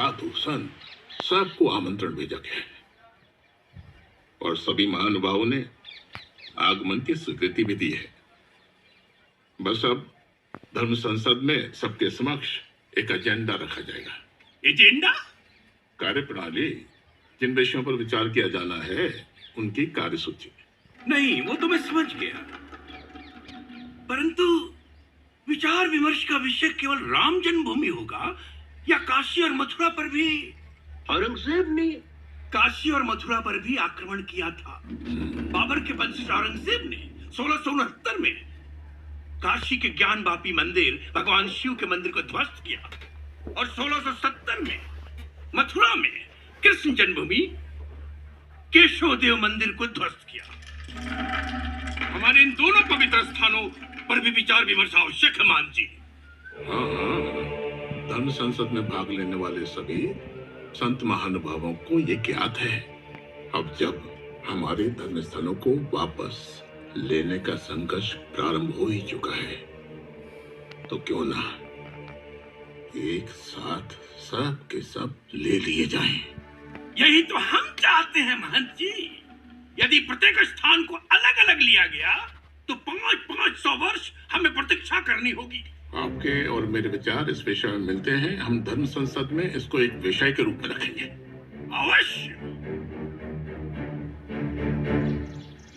साधु संत सबको आमंत्रण भेजा गया है और सभी महानुभावों ने आगमन की स्वीकृति भी दी है। बस अब धर्म संसद में सबके समक्ष एक एजेंडा रखा जाएगा। एजेंडा? कार्यप्रणाली, जिन विषयों पर विचार किया जाना है उनकी कार्यसूची। नहीं, वो तो मैं समझ गया, परंतु विचार विमर्श का विषय केवल राम जन्मभूमि होगा या काशी और मथुरा पर भी? औरंगजेब ने काशी और मथुरा पर भी आक्रमण किया था। बाबर के वंशज औरंगजेब ने 1669 में काशी के ज्ञान वापी मंदिर भगवान शिव के मंदिर को ध्वस्त किया और 1670 में मथुरा में कृष्ण जन्मभूमि केशव देव मंदिर को ध्वस्त किया। हमारे इन दोनों पवित्र स्थानों पर भी विचार विमर्श आवश्यक है, मान जी। हाँ, धर्म संसद में भाग लेने वाले सभी संत महानुभावों को ये ज्ञात है। अब जब हमारे धर्म स्थलों को वापस लेने का संघर्ष प्रारंभ हो ही चुका है, तो क्यों ना एक साथ सब के सब ले लिए जाएं। यही तो हम चाहते हैं महंत जी। यदि प्रत्येक स्थान को अलग अलग लिया गया तो 500 वर्ष हमें प्रतीक्षा करनी होगी। आपके और मेरे विचार इस विषय में मिलते हैं। हम धर्म संसद में इसको एक विषय के रूप में रखेंगे। अवश्य।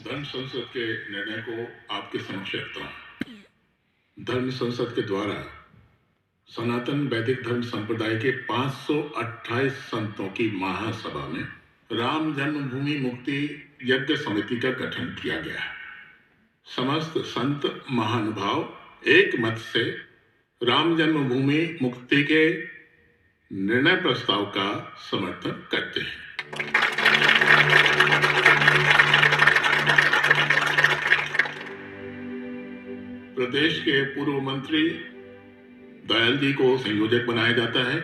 धर्म संसद के निर्णय को आपके समक्ष रखता हूं। धर्म संसद के द्वारा सनातन वैदिक धर्म संप्रदाय के 528 संतों की महासभा में राम जन्मभूमि मुक्ति यज्ञ समिति का गठन किया गया है। समस्त संत महानुभाव एक मत से राम जन्मभूमि मुक्ति के निर्णय प्रस्ताव का समर्थन करते हैं। प्रदेश के पूर्व मंत्री दयाल जी को संयोजक बनाया जाता है।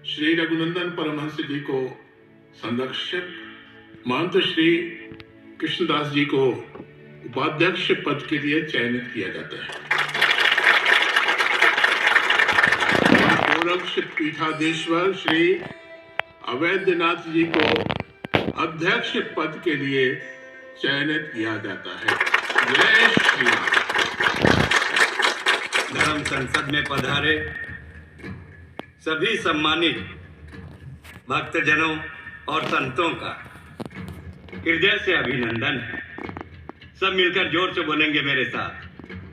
श्री रघुनंदन परमहंस जी को संरक्षक, महंत श्री कृष्णदास जी को उपाध्यक्ष पद के लिए चयनित किया जाता है। गोरक्ष पीठाधीश्वर श्री अवैधनाथ जी को अध्यक्ष पद के लिए चयनित किया जाता है। जय श्री राम। धर्म संसद में पधारे सभी सम्मानित भक्तजनों और संतों का हृदय से अभिनंदन है। सब मिलकर जोर से बोलेंगे मेरे साथ,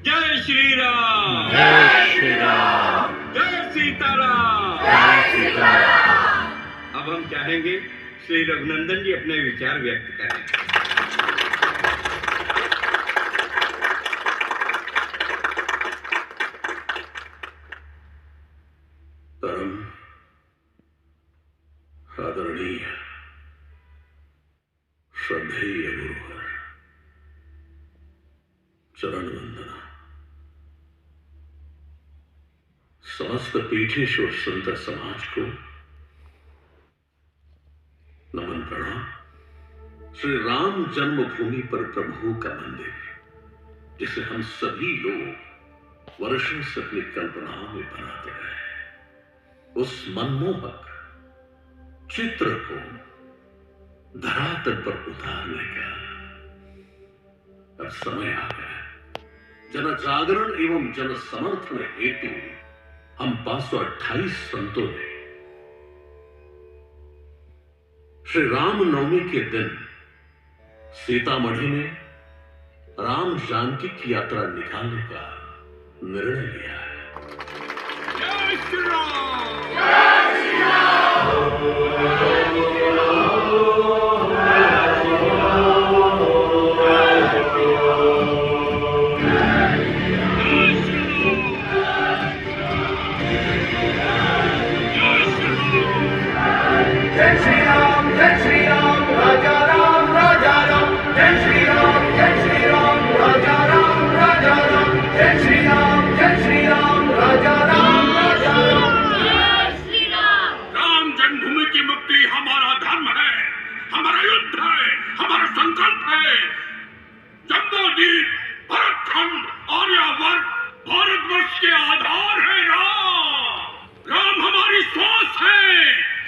जय श्री राम, जय श्री राम, जय सीताराम, जय सीताराम। अब हम चाहेंगे श्री रघुनंदन जी अपने विचार व्यक्त करें। आदरणीय श्रद्धेय गुरुवर, चरण वंदना। समस्त पीठेश्वर संत समाज को नमन प्रणाम। श्री राम जन्मभूमि पर प्रभु का मंदिर, जिसे हम सभी लोग वर्षों से अपनी कल्पनाओं में बनाते रहे, उस मनमोहक चित्र को धरातल पर उतारने का अब समय आ गया। जन जागरण एवं जन समर्थन हेतु हम 528 संतों ने श्री रामनवमी के दिन सीतामढ़ी में राम जानकी की यात्रा निकालने का निर्णय लिया है। जय श्री राम, जय श्री राम। संकल्प है। जम्बूद्वीप, भरतखंड, आर्यावर्त, भारतवर्ष के आधार है राम। राम हमारी श्वास है,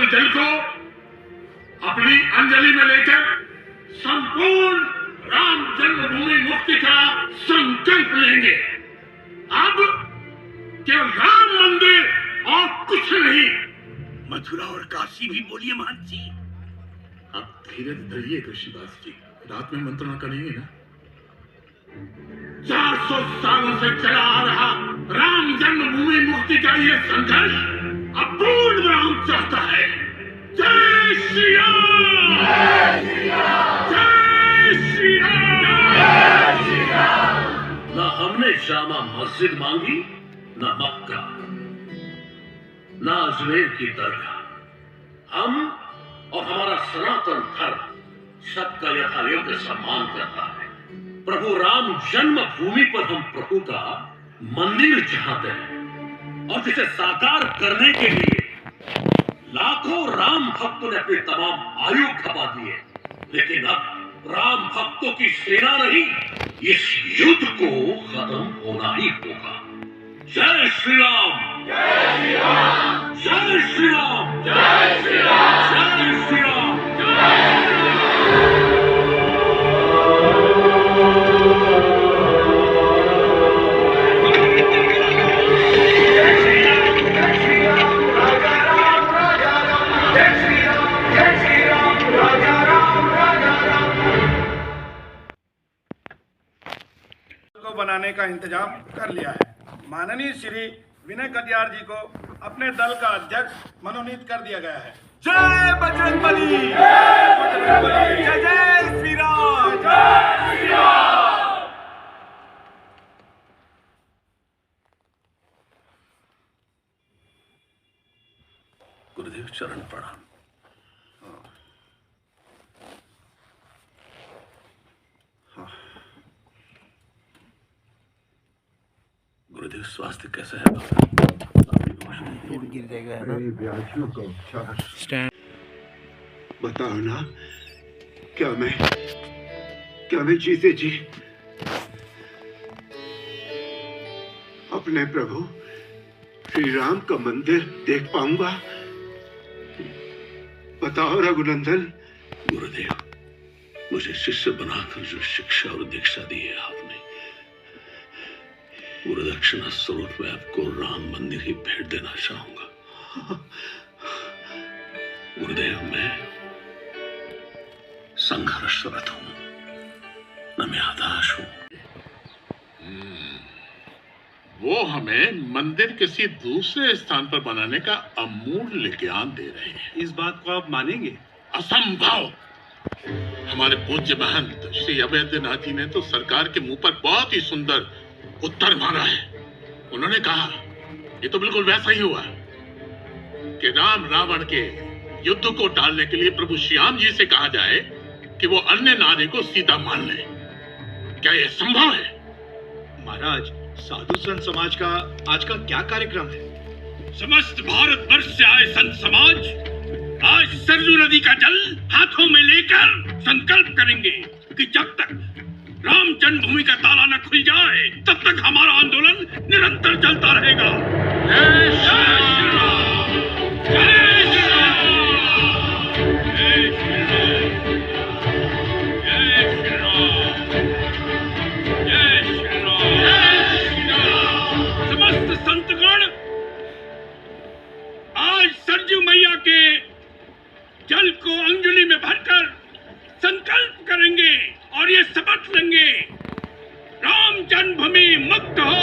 पवित्र जल को अपनी अंजलि में लेकर संपूर्ण राम जन्मभूमि मुक्ति का संकल्प लेंगे। अब केवल राम मंदिर और कुछ नहीं। मथुरा और काशी भी बोलिए महंत जी। आप धीरे धरिए कृष्णदास जी, रात में मंत्रणा करेंगे ना। 400 सालों से चला आ रहा राम जन्मभूमि मुक्ति का ये संघर्ष अब पूर्ण विराम चाहता है। जय श्री राम! जय श्री राम! ना हमने जामा मस्जिद मांगी, ना मक्का, ना अजमेर की दरगाह। हम और हमारा सनातन धर्म सबका यथायोग्य सम्मान करता है। प्रभु राम जन्मभूमि पर हम प्रभु का मंदिर चाहते हैं और जिसे साकार करने के लिए लाखों राम भक्तों ने अपने तमाम आयु खपा दिए। लेकिन अब राम भक्तों की सेना नहीं, इस युद्ध को खत्म होना ही होगा। जय श्री राम! जय श्री राम! जय श्री राम! जय श्री राम! जय श्री राम! बनाने का इंतजाम कर लिया है। माननीय श्री विनय कटियार जी को अपने दल का अध्यक्ष मनोनीत कर दिया गया है। जय बजरंगबली! जय बजरंगबली! जय जय श्री राम! जय श्री राम! गुरुदेव चरण प्रणाम। गुरुदेव स्वास्थ्य कैसा है? बताओ ना, क्या मैं जीते जी अपने प्रभु श्री राम का मंदिर देख पाऊंगा? बताओ रघुनंदन। गुरुदेव, मुझे शिष्य बनाकर जो शिक्षा और दीक्षा दी है आपने, गुरुदक्षिणा स्वरूप में आपको राम मंदिर ही भेंट देना चाहूंगा। गुरुदेव, मैं संघर्षरत हूं, न मैं हताश हूं। वो हमें मंदिर किसी दूसरे स्थान पर बनाने का अमूल्य ज्ञान दे रहे हैं। इस बात को आप मानेंगे? असंभव! हमारे पूज्य महंत श्री अवैधनाथ जी ने तो सरकार के मुंह पर बहुत ही सुंदर उत्तर मांगा है। उन्होंने कहा, ये तो बिल्कुल वैसा ही हुआ कि राम रावण के युद्ध को टालने के लिए प्रभु श्याम जी से कहा जाए कि वो अन्य नारी को सीता मान ले। क्या यह संभव है? महाराज, साधु संत समाज का आज का क्या कार्यक्रम है? समस्त भारत वर्ष से आए संत समाज आज सरजू नदी का जल हाथों में लेकर संकल्प करेंगे कि जब तक राम जन्मभूमि का ताला न खुल जाए तब तक हमारा आंदोलन निरंतर चलता रहेगा। जय श्री राम! जय श्री राम! जय श्री राम! जय श्री राम! जय श्री राम! जय श्री राम! समस्त संतगण आज सरजू मैया के जल को अंजलि में भरकर संकल्प करेंगे और ये शपथ लेंगे, राम जन्मभूमि मुक्त हो।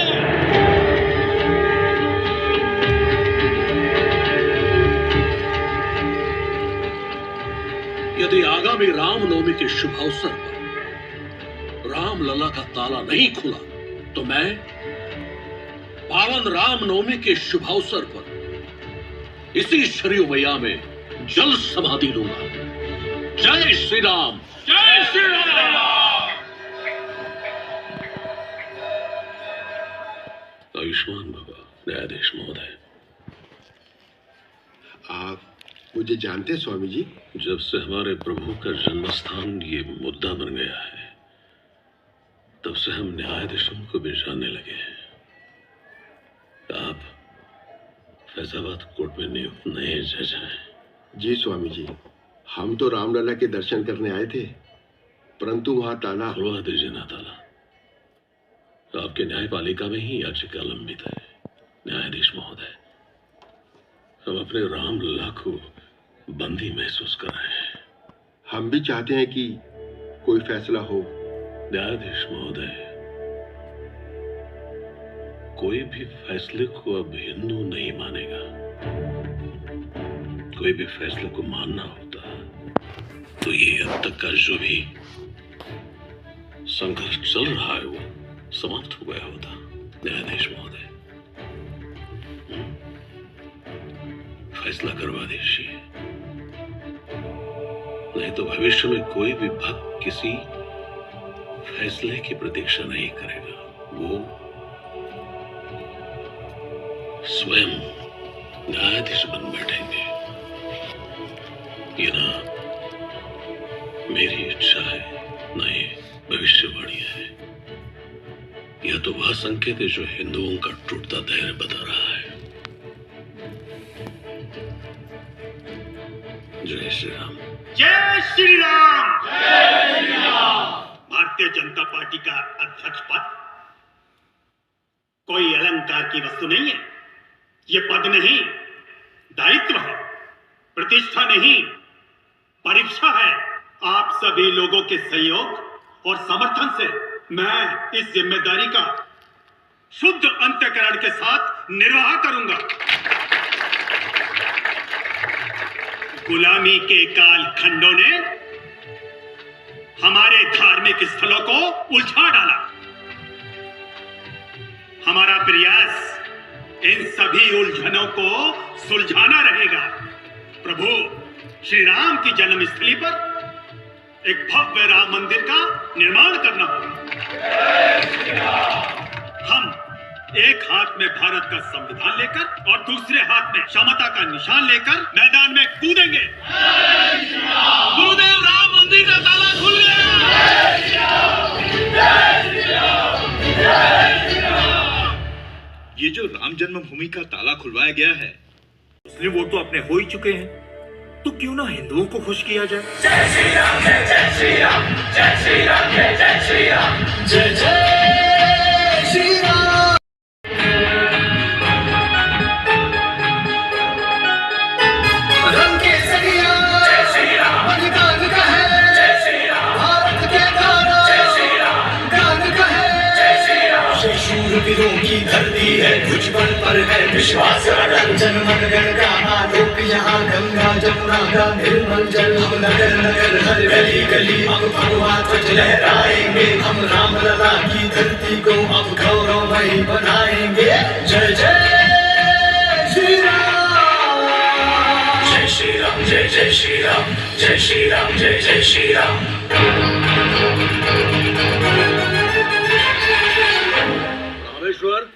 यदि आगामी रामनवमी के शुभ अवसर पर रामलला का ताला नहीं खुला तो मैं पावन रामनवमी के शुभ अवसर पर इसी सरयू मैया में जल समाधि लूंगा। जय श्री राम! जय श्री राम! आयुष्मान बाबा, न्यायाधीश महोदय। आप मुझे जानते स्वामी जी? जब से हमारे प्रभु का जन्मस्थान ये मुद्दा बन गया है, तब से हम न्यायाधीशों को भी जानने लगे हैं। आप फैजाबाद कोर्ट में नियुक्त नए जज हैं। जी स्वामी जी, हम तो रामलला के दर्शन करने आए थे, परंतु वहां ताला। खुलवा दीजिए ना ताला। आपके न्यायपालिका में ही याचिका लंबित है न्यायाधीश महोदय। हम अपने रामलला को बंदी महसूस कर रहे हैं। हम भी चाहते हैं कि कोई फैसला हो। न्यायाधीश महोदय, कोई भी फैसले को अब हिंदू नहीं मानेगा। कोई भी फैसले को मानना होता तो ये अब तक का जो भी संघर्ष चल रहा है वो समाप्त हो गया होता। न्यायाधीश महोदय, फैसला करवा दीजिए, नहीं तो भविष्य में कोई भी भक्त किसी फैसले की प्रतीक्षा नहीं करेगा। वो स्वयं न्यायाधीश बन बैठेंगे। ये ना मेरी इच्छा है, ना ये भविष्यवाणी है। यह तो वह संकेत है जो हिंदुओं का टूटता धैर्य बता रहा है। जय श्री राम। जय श्री राम। जय श्री राम। भारतीय जनता पार्टी का अध्यक्ष पद कोई अलंकार की वस्तु नहीं है। ये पद नहीं, दायित्व है, प्रतिष्ठा नहीं, परीक्षा है। आप सभी लोगों के सहयोग और समर्थन से मैं इस जिम्मेदारी का शुद्ध अंतःकरण के साथ निर्वाह करूंगा। गुलामी के काल खंडों ने हमारे धार्मिक स्थलों को उलझा डाला। हमारा प्रयास इन सभी उलझनों को सुलझाना रहेगा। प्रभु श्री राम की जन्मस्थली पर एक भव्य राम मंदिर का निर्माण करना होगा। हम एक हाथ में भारत का संविधान लेकर और दूसरे हाथ में समता का निशान लेकर मैदान में कूदेंगे। गुरुदेव, राम मंदिर का ताला खुल गया। ये जो राम जन्मभूमि का ताला खुलवाया गया है, उसने वो तो अपने हो ही चुके हैं, तो क्यों ना हिंदुओं को खुश किया जाए। जय श्री राम, जय जय श्री राम, जय श्री राम, जय जय श्री राम, जय जय श्री राम। रंग के सरिया जय श्री राम, अधिकार का है जय श्री राम, भारत के गाना जय श्री राम, गान का है जय श्री राम। जय शूरवीरों की धरती है, कुछ बल पर है विश्वास अटल। जनमन गण गाना लोक यहाँ, गंगा जमुना का निर्मल जल। हम नगर नगर हर गली गली अब भगवा ध्वज लहराएंगे। हम रामलला की धरती को अब गौरवमयी बनाएंगे। जय जय श्री राम, जय श्री राम, जय जय श्री राम, जय श्री राम, जय जय श्री राम। रामेश्वर,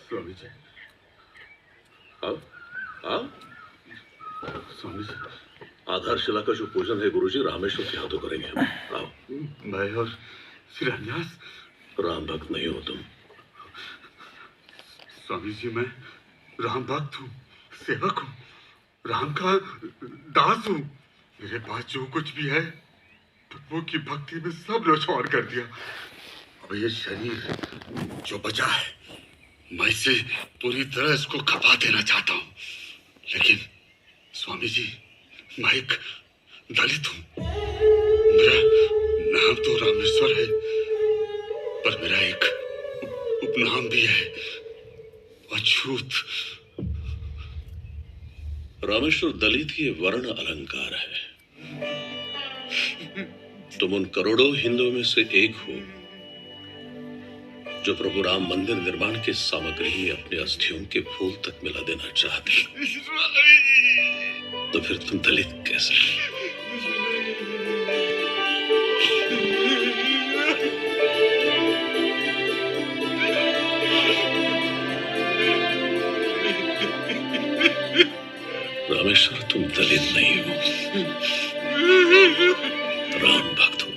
स्वामी जी, आओ आओ। स्वामी जी, आधारशिला का जो पूजन है गुरुजी रामेश्वर के हाथों करेंगे हम। आओ। मैं और शिलान्यास। राम भक्त नहीं हो तुम। स्वामी जी, मैं राम भक्त हूँ, सेवक हूँ, राम का दास हूँ। मेरे पास जो कुछ भी है प्रभु की भक्ति में सब न्यौछावर कर दिया। अब ये शरीर जो बचा है, मैं इसे पूरी तरह इसको खपा देना चाहता हूँ। लेकिन स्वामी जी, मैं एक दलित हूँ। मेरा नाम तो रामेश्वर है, पर मेरा एक उपनाम भी है, अछूत। रामेश्वर दलित ये वर्ण अलंकार है। तुम उन करोड़ों हिंदुओं में से एक हो जो प्रभु राम मंदिर निर्माण की सामग्री में अपने अस्थियों के फूल तक मिला देना चाहते। तो फिर तुम दलित कैसे? रामेश्वर, तुम दलित नहीं हो, राम भक्त हो।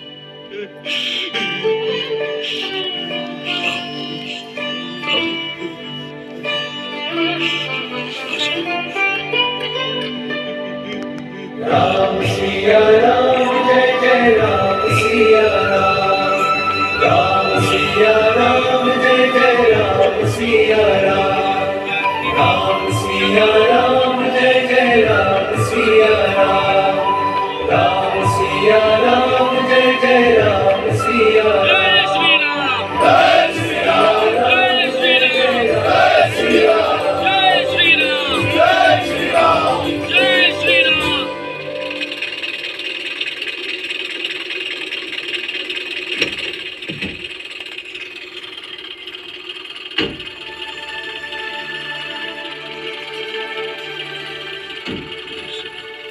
राम सिया राम जय जय राम सिया राम, राम सिया राम जय जय राम सिया राम, राम सिया राम जय जय राम सिया राम, राम सिया राम जय जय राम सिया राम।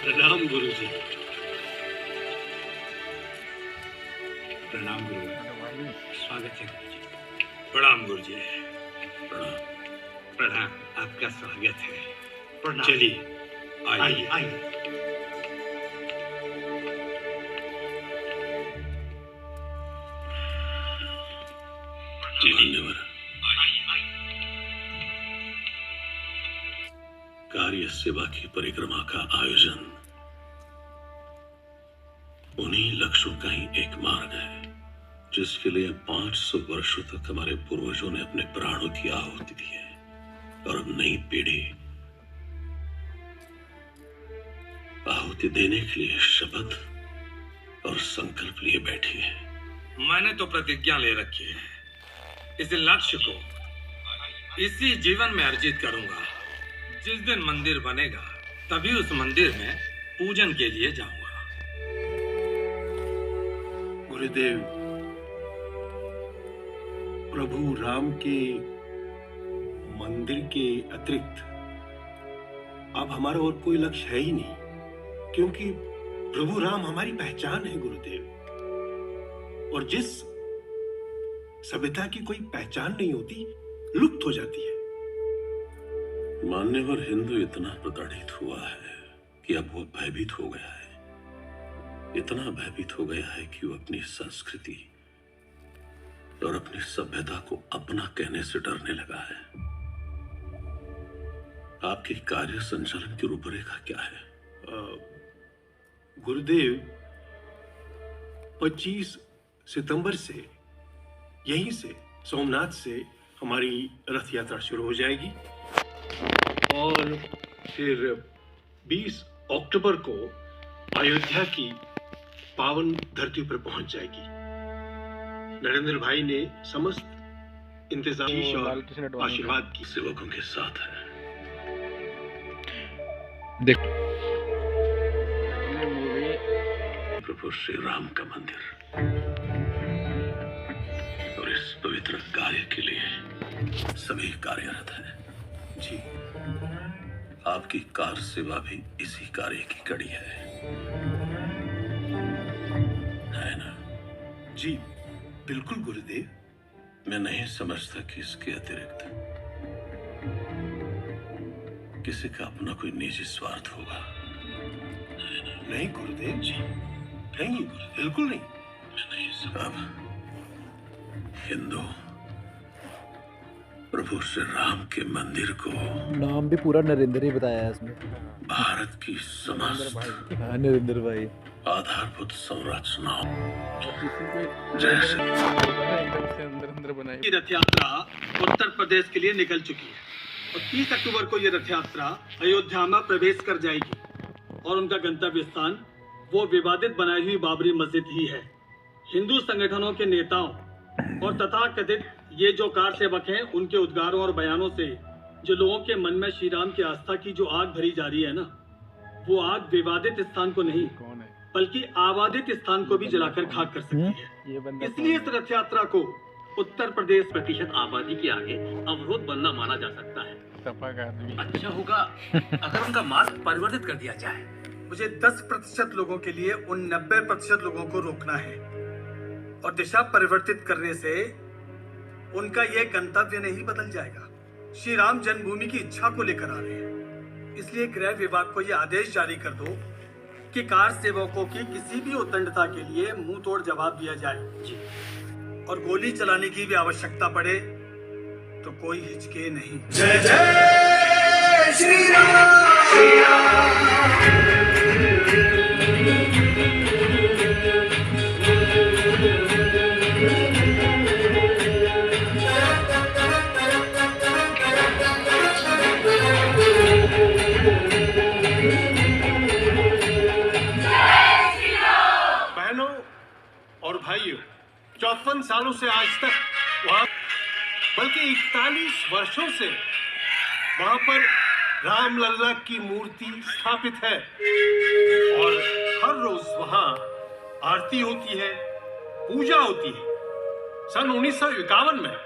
प्रणाम गुरु जी। प्रणाम गुरु। स्वागत है गुरु जी। प्रणाम गुरु जी। प्रणाम। प्रणाम, आपका स्वागत है। प्रणाम। चलिए आइए आइए। जी मान्यवर, कार्य सेवा की परिक्रमा का आयोजन उन्हीं लक्ष्यों का ही एक मार्ग है जिसके लिए 500 वर्षों तक हमारे पूर्वजों ने अपने प्राणों की आहुति दी है, और अब नई पीढ़ी आहुति देने के लिए शपथ और संकल्प लिए बैठी है। मैंने तो प्रतिज्ञा ले रखी है, इस लक्ष्य को इसी जीवन में अर्जित करूंगा। जिस दिन मंदिर बनेगा तभी उस मंदिर में पूजन के लिए जाऊंगा। गुरुदेव, प्रभु राम के मंदिर के अतिरिक्त अब हमारा और कोई लक्ष्य है ही नहीं, क्योंकि प्रभु राम हमारी पहचान है गुरुदेव। और जिस सभ्यता की कोई पहचान नहीं होती, लुप्त हो जाती है। मान्यवर, हिंदू इतना प्रताड़ित हुआ है कि अब वो भयभीत हो गया है। इतना भयभीत हो गया है कि वो अपनी संस्कृति और अपनी सभ्यता को अपना कहने से डरने लगा है। आपके कार्य संचालन की रूपरेखा क्या है? गुरुदेव, 25 सितंबर से यहीं से सोमनाथ से हमारी रथ यात्रा शुरू हो जाएगी और फिर 20 अक्टूबर को अयोध्या की पावन धरती पर पहुंच जाएगी। नरेंद्र भाई ने समस्त इंतजाम और आशीर्वाद की सेवकों के साथ है। देखो प्रभु श्री राम का मंदिर, और इस पवित्र कार्य के लिए सभी कार्यरत हैं। जी, आपकी कार सेवा भी इसी कार्य की कड़ी है ना? जी बिल्कुल गुरुदेव। मैं नहीं समझता कि इसके अतिरिक्त किसी का अपना कोई निजी स्वार्थ होगा। नहीं गुरुदेव जी, नहीं गुरुदेव, बिल्कुल नहीं। मैं नहीं समझता। हिंदू प्रभु श्री राम के मंदिर को, नाम भी पूरा नरेंद्र ही बताया है इसमें, भारत की समस्त नरेंद्र भाई आधारभूत संरचनाओं की रथ यात्रा उत्तर प्रदेश के लिए निकल चुकी है और 30 अक्टूबर को यह रथ यात्रा अयोध्या में प्रवेश कर जाएगी और उनका गंतव्य स्थान वो विवादित बनाई हुई बाबरी मस्जिद ही है। हिंदू संगठनों के नेताओं और तथाकथित ये जो कार सेवक हैं, उनके उद्गारों और बयानों से जो लोगों के मन में श्री राम की आस्था की जो आग भरी जा रही है ना, वो आग विवादित स्थान को नहीं बल्कि आबादित स्थान को भी जलाकर खाक कर सकती है। इसलिए इस रथ यात्रा को उत्तर प्रदेश प्रतिशत आबादी के आगे अवरोध बनना माना जा सकता है। अच्छा होगा अगर उनका मार्ग परिवर्तित कर दिया जाए। मुझे 10% लोगों के लिए उन 90% लोगों को रोकना है और दिशा परिवर्तित करने से उनका यह गंतव्य नहीं बदल जाएगा। श्री राम जन्मभूमि की इच्छा को लेकर आ रहे हैं, इसलिए गृह विभाग को यह आदेश जारी कर दो कि कार सेवकों की किसी भी उद्दंडता के लिए मुंह तोड़ जवाब दिया जाए जी। और गोली चलाने की भी आवश्यकता पड़े तो कोई हिचके नहीं। जय जय 55 सालों से आज तक वहां, बल्कि 41 वर्षों से वहां पर रामलल्ला की मूर्ति स्थापित है और हर रोज वहां आरती होती है, पूजा होती है। सन 1951 में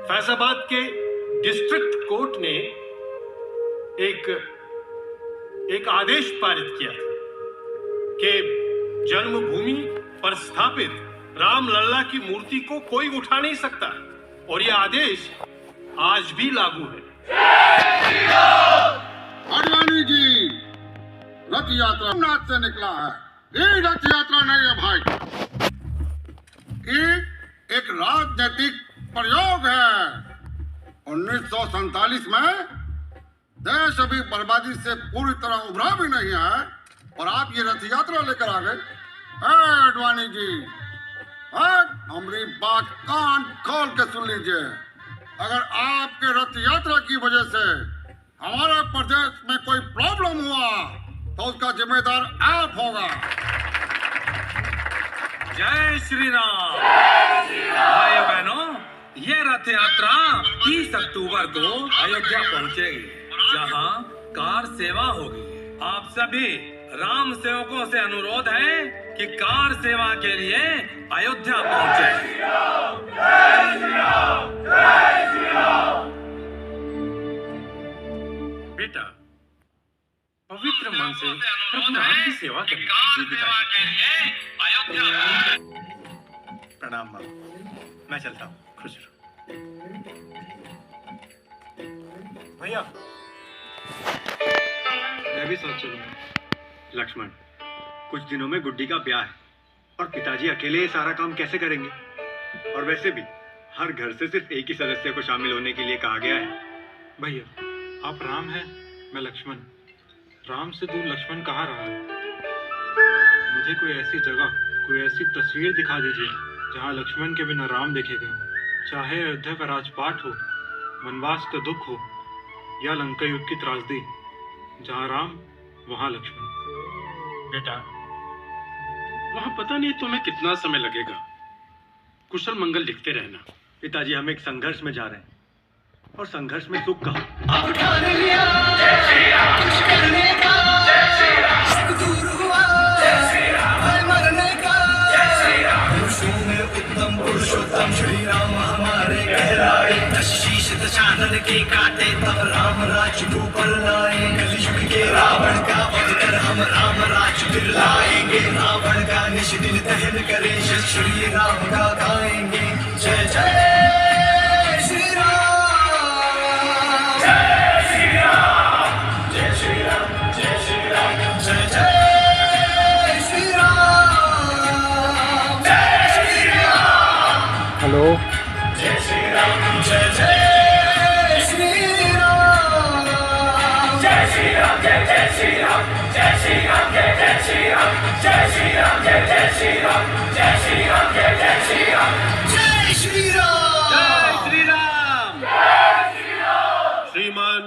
फैजाबाद के डिस्ट्रिक्ट कोर्ट ने एक आदेश पारित किया था कि जन्मभूमि पर स्थापित रामलल्ला की मूर्ति को कोई उठा नहीं सकता और यह आदेश आज भी लागू है। आडवाणी जी, रथ यात्रा नाथ से निकला है। ये रथ यात्रा नहीं है भाई, ये एक राजनीतिक प्रयोग है। 1947 में देश अभी बर्बादी से पूरी तरह उभरा भी नहीं है और आप ये रथ यात्रा लेकर आ गए। आडवाणी जी, हमारी बात कान खोल के सुन लीजिए। अगर आपके रथ यात्रा की वजह से हमारे प्रदेश में कोई प्रॉब्लम हुआ तो उसका जिम्मेदार आप होगा। जय श्री राम। भाइयों बहनों, ये रथ यात्रा 30 अक्टूबर को अयोध्या पहुंचेगी, जहां कार सेवा होगी। आप सभी राम सेवकों से अनुरोध है कि कार सेवा के लिए अयोध्या पहुंचे। बेटा, पवित्र मन से प्रभु राम की सेवा करें। जी पिताजी। प्रणाम माँ, मैं चलता हूँ। खुश रहो भैया। मैं भी सोच चलूंगा। लक्ष्मण, कुछ दिनों में गुड्डी का ब्याह है और पिताजी अकेले ये सारा काम कैसे करेंगे? और वैसे भी हर घर से सिर्फ एक ही सदस्य को शामिल होने के लिए कहा गया है। भैया, आप राम हैं, मैं लक्ष्मण। राम से दूर लक्ष्मण कहाँ रहा है? मुझे कोई ऐसी जगह, कोई ऐसी तस्वीर दिखा दीजिए जहाँ लक्ष्मण के बिना राम देखे गए हो। चाहे अयोध्या का राजपाट हो, वनवास का दुख हो या लंका युद्ध की त्रासदी, जहाँ राम वहाँ लक्ष्मण। बेटा, वहां पता नहीं तुम्हें कितना समय लगेगा। कुशल मंगल लिखते रहना। पिताजी, हम एक संघर्ष में जा रहे हैं और संघर्ष में सुख कहाँ? अब ठान लिया कुछ करने का, सब दूर हुआ भय मरने का। पुरुषों में उत्तम पुरुषोत्तम श्री राम हमारे कहलाए। दश शीश दशानन के काटे तब राम राज्य को पर लाए। कलयुग के रावण का वध कर हम राम राज्य फिर लाएंगे। रावण का निश दिन दहन करे, श्री राम का गाएंगे। जय जय श्री राम। हेलो। जय श्री राम, जय जय श्री राम, जय श्री राम, जय जय श्री राम, जय श्री राम, जय जय श्री राम, जय श्री राम, जय जय श्री राम, जय श्री राम, जय जय श्री राम, जय श्री राम, जय श्री राम, जय श्री राम। श्रीमान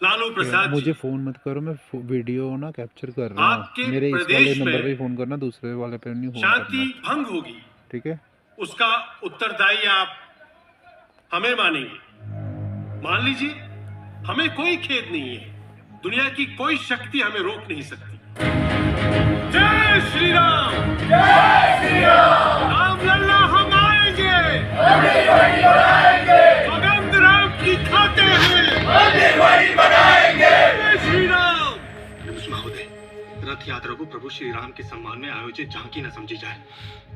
लालू प्रसाद, मुझे फोन मत करो, मैं वीडियो ना कैप्चर कर रहा हूँ। मेरे इस वाले नंबर पे फोन करना, दूसरे वाले पे नहीं फोन करना। शांति भंग होगी, ठीक है? उसका उत्तरदायी आप हमें मानेंगे। मान लीजिए, हमें कोई खेद नहीं है। दुनिया की कोई शक्ति हमें रोक नहीं सकती। जय श्री राम, जय श्री राम। रामलल्ला हम आएंगे, भगवंत राम की खाते हैं, वही बनाएंगे। जय श्री राम। महोदय, रथ यात्रा को प्रभु श्री राम के सम्मान में आयोजित झांकी न समझी जाए।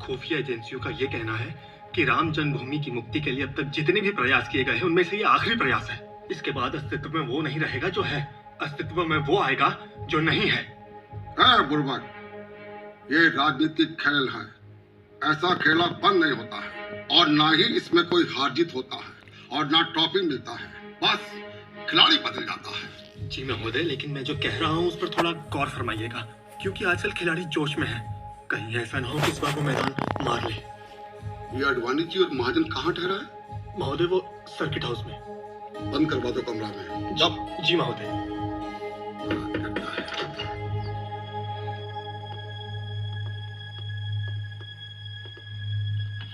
खुफिया एजेंसियों का ये कहना है कि राम जन्मभूमि की मुक्ति के लिए अब तक जितने भी प्रयास किए गए हैं, उनमें से ये आखिरी प्रयास है। इसके बाद अस्तित्व में वो नहीं रहेगा जो है, अस्तित्व में वो आएगा जो नहीं है। बुर्बक, ये राजनीतिक खेल है। ऐसा खेला बंद नहीं होता है और ना ही इसमें कोई हार जीत होता है और ना ट्रॉफी मिलता है। बस खिलाड़ी बदल जाता है। जी महोदय, लेकिन मैं जो कह रहा हूँ उस पर थोड़ा गौर फरमाइएगा, क्योंकि आजकल खिलाड़ी जोश में है। कहीं ऐसा ना हो कि इस बार वो मैदान मार ले। ये अडवाणी जी और महाजन कहाँ ठहरा है? महोदय, वो सर्किट हाउस में। बंद करवा दो कमरा में। जब जी महोदय।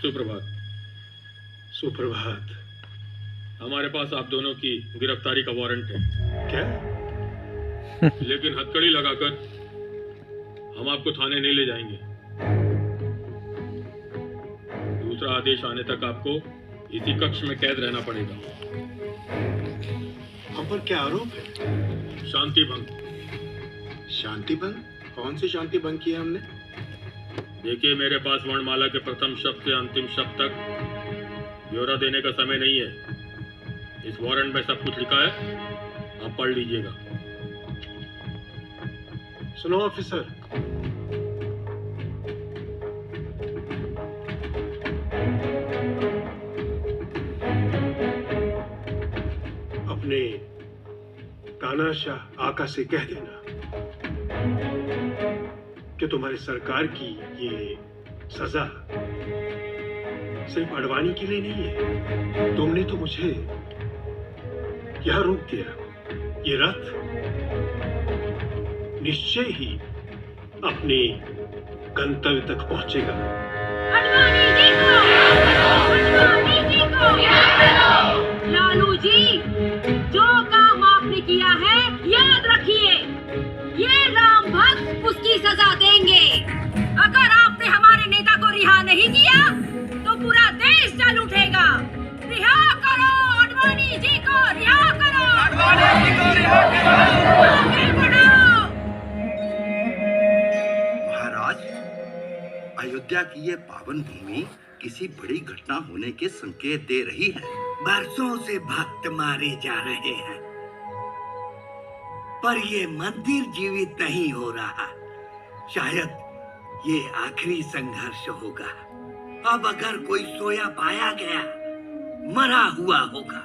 सुप्रभात। सुप्रभात। हमारे पास आप दोनों की गिरफ्तारी का वारंट है। क्या? लेकिन हथकड़ी लगाकर हम आपको थाने नहीं ले जाएंगे। दूसरा आदेश आने तक आपको इसी कक्ष में कैद रहना पड़ेगा। हम पर क्या आरोप है? शांति भंग। शांति भंग? कौन सी शांति भंग की है हमने? देखिए, मेरे पास वर्णमाला के प्रथम शब्द से अंतिम शब्द तक ब्यौरा देने का समय नहीं है। इस वारंट में सब कुछ लिखा है, आप पढ़ लीजिएगा। सुनो ऑफिसर, अपने तानाशाह आका से कह देना कि तुम्हारी सरकार की ये सजा सिर्फ अडवाणी के लिए नहीं है। तुमने तो मुझे यहां रोक दिया। ये रथ निश्चय ही अपने गंतव्य तक पहुंचेगा। अडवाणी जी को! अडवाणी जी को! लालू जी, जो काम आपने किया है याद रखिए, ये राम भक्त उसकी सजा देंगे। अगर आपने हमारे नेता को रिहा नहीं किया तो पूरा देश चल उठेगा। रिहा करो अडवाणी जी को, रिहा करो अडवाणी जी को, रिहा करो। आगे बढ़ो। महाराज, अयोध्या की ये पावन भूमि किसी बड़ी घटना होने के संकेत दे रही है। बरसों से भक्त मारे जा रहे हैं, पर ये मंदिर जीवित नहीं हो रहा। शायद ये आखिरी संघर्ष होगा। अब अगर कोई सोया पाया गया, मरा हुआ होगा।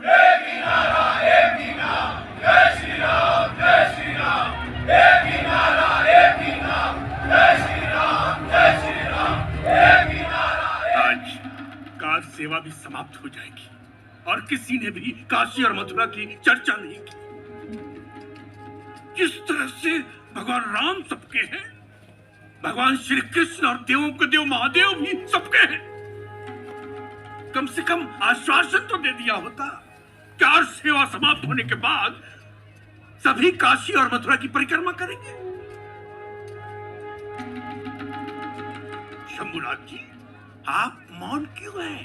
आज काज सेवा भी समाप्त हो जाएगी और किसी ने भी काशी और मथुरा की चर्चा नहीं की। जिस तरह से भगवान राम सबके हैं, भगवान श्री कृष्ण और देवों के देव महादेव भी सबके हैं। कम से कम आश्वासन तो दे दिया होता कि आज सेवा समाप्त होने के बाद सभी काशी और मथुरा की परिक्रमा करेंगे। शंभुनाथ जी, आप मौन क्यों हैं?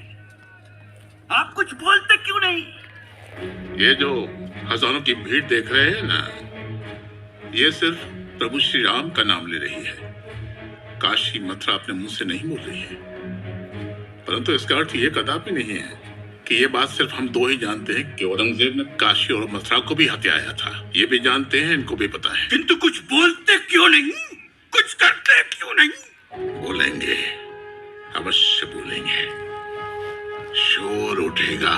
आप कुछ बोलते क्यों नहीं? ये जो हजारों की भीड़ देख रहे हैं ना, ये सिर्फ प्रभु श्री राम का नाम ले रही है। काशी मथुरा अपने मुंह से नहीं बोल रही है। परंतु इसका अर्थ ये कदापि नहीं है कि ये बात सिर्फ हम दो ही जानते हैं कि औरंगजेब ने काशी और मथुरा को भी हत्याया था। ये भी जानते हैं, इनको भी पता है। किंतु कुछ बोलते क्यों नहीं? कुछ करते क्यों नहीं? बोलेंगे, अवश्य बोलेंगे। शोर उठेगा।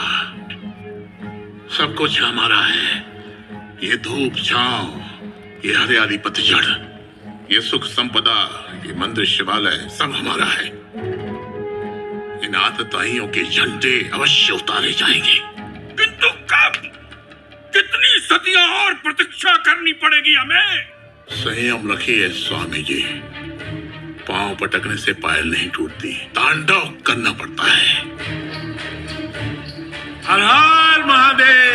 सब कुछ हमारा है। ये धूप छांव, ये हरियाली पतझड़, ये सुख संपदा, ये मंदिर शिवालय, सब हमारा है। इन आतताइयों के झंडे अवश्य उतारे जाएंगे। किंतु कब? कितनी सदियां और प्रतीक्षा करनी पड़ेगी हमें? संयम रखिए स्वामी जी। पांव पटकने से पायल नहीं टूटती, तांडव करना पड़ता है। हर हर महादेव।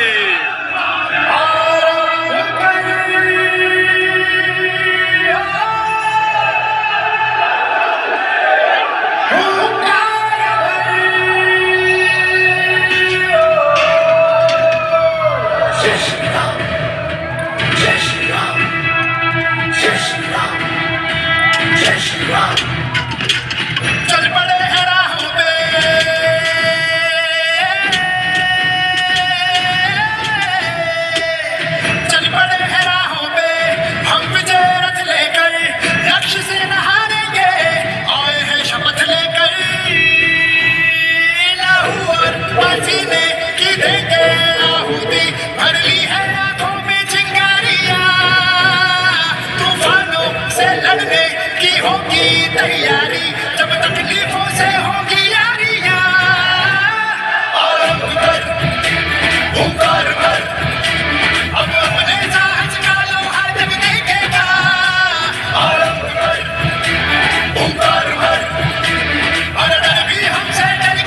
चल पड़े हैं राहों पे, चल पड़े हैं राहों पे, हम विजय रथ लेकर लक्ष्य से नहारेंगे। आए हैं शपथ लेकर, लाहू और पसीने की देंगे आहुति। भर ली है आंखों में चिंगारियां, तूफानों से लड़ने की होगी तैयारी। जब तकलीफों से होगी यारियां, आरंभ कर, हुंकार कर, अब अपने साहस का लोहा जग देखेगा। आरंभ कर, हुंकार कर, और डर भी हमसे डर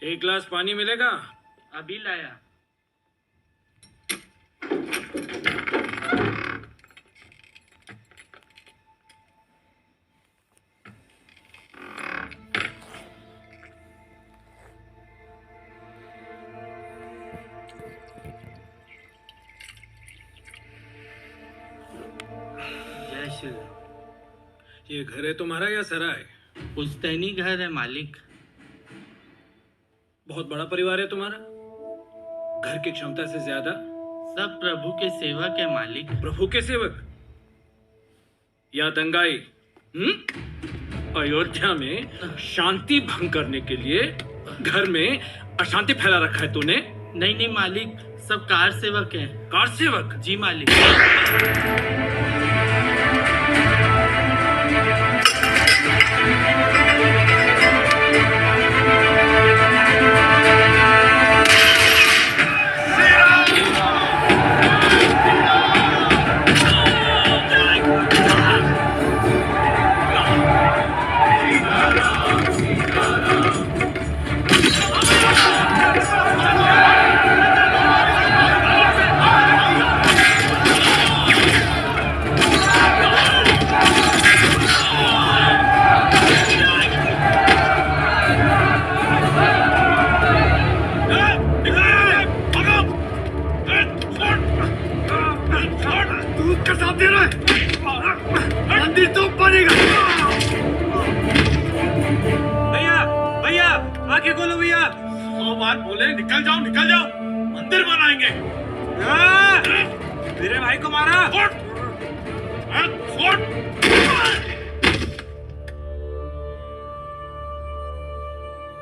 एक गिलास पानी मिलेगा? अभी लाया। जय श्री राम। ये घर है तुम्हारा या सराय? पुश्तैनी घर है मालिक। बहुत बड़ा परिवार है तुम्हारा? घर की क्षमता से ज्यादा? सब प्रभु के सेवक है मालिक। प्रभु के सेवक या दंगाई? अयोध्या में शांति भंग करने के लिए घर में अशांति फैला रखा है तूने? नहीं नहीं मालिक, सब कार सेवक हैं। कार सेवक? जी मालिक। निकल जाओ, निकल जाओ, मंदिर बनाएंगे। मेरे भाई को मारा।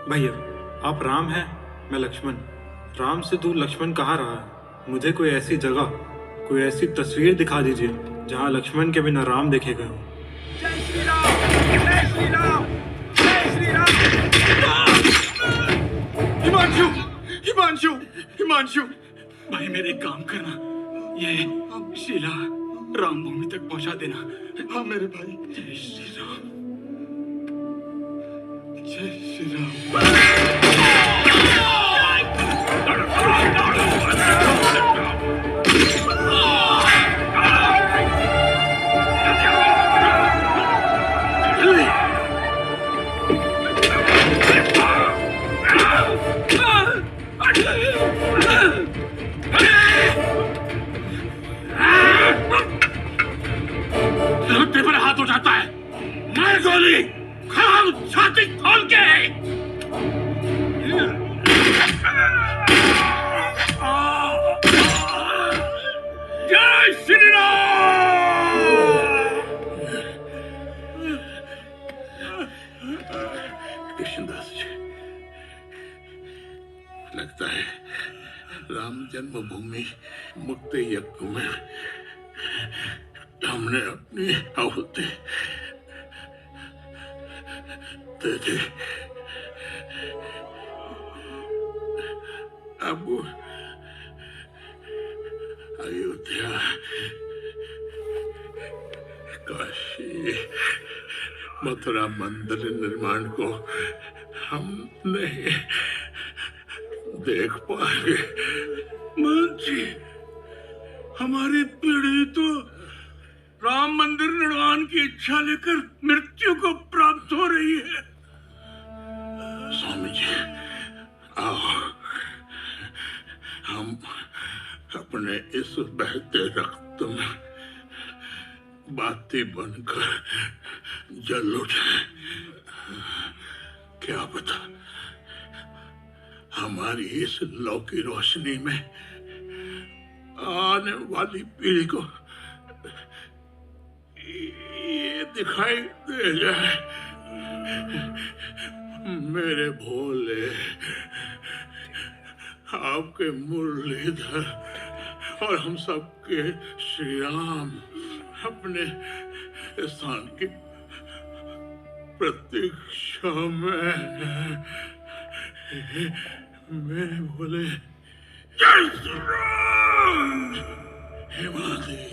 भैया आप राम हैं, मैं लक्ष्मण। राम से दूर लक्ष्मण कहाँ रहा है? मुझे कोई ऐसी जगह, कोई ऐसी तस्वीर दिखा दीजिए जहाँ लक्ष्मण के बिना राम देखे गए हों। जय श्री राम, जय श्री राम, जय श्री राम। हिमांशु, हिमांशु, हिमांशु, भाई मेरे काम करना, ये शीला राम भूमि तक पहुंचा देना। हाँ मेरे भाई। जय श्री राम, जय श्री राम। पे पर हाथ उठाता है, मार गोली, खाम छाती खोल के। जय श्री राम। कृष्णदास जी, लगता है राम जन्मभूमि मुक्त यज्ञ में हमने अपनी आहुति दे दी। अब अयोध्या, काशी, मथुरा मंदिर निर्माण को हम नहीं देख पाएंगे। मान जी, हमारी पीढ़ी तो राम मंदिर निर्माण की इच्छा लेकर मृत्यु को प्राप्त हो रही है। स्वामी जी, आओ हम अपने इस बहते रक्त में बाती बनकर जल उठे। क्या पता हमारी इस लौ की रोशनी में आने वाली पीढ़ी को ये दिखाई दे जाए। मेरे भोले, आपके मुरलीधर और हम सबके श्री राम अपने स्थान की प्रतीक्षा में। मेरे भोले, जय श्री राम। हिमालय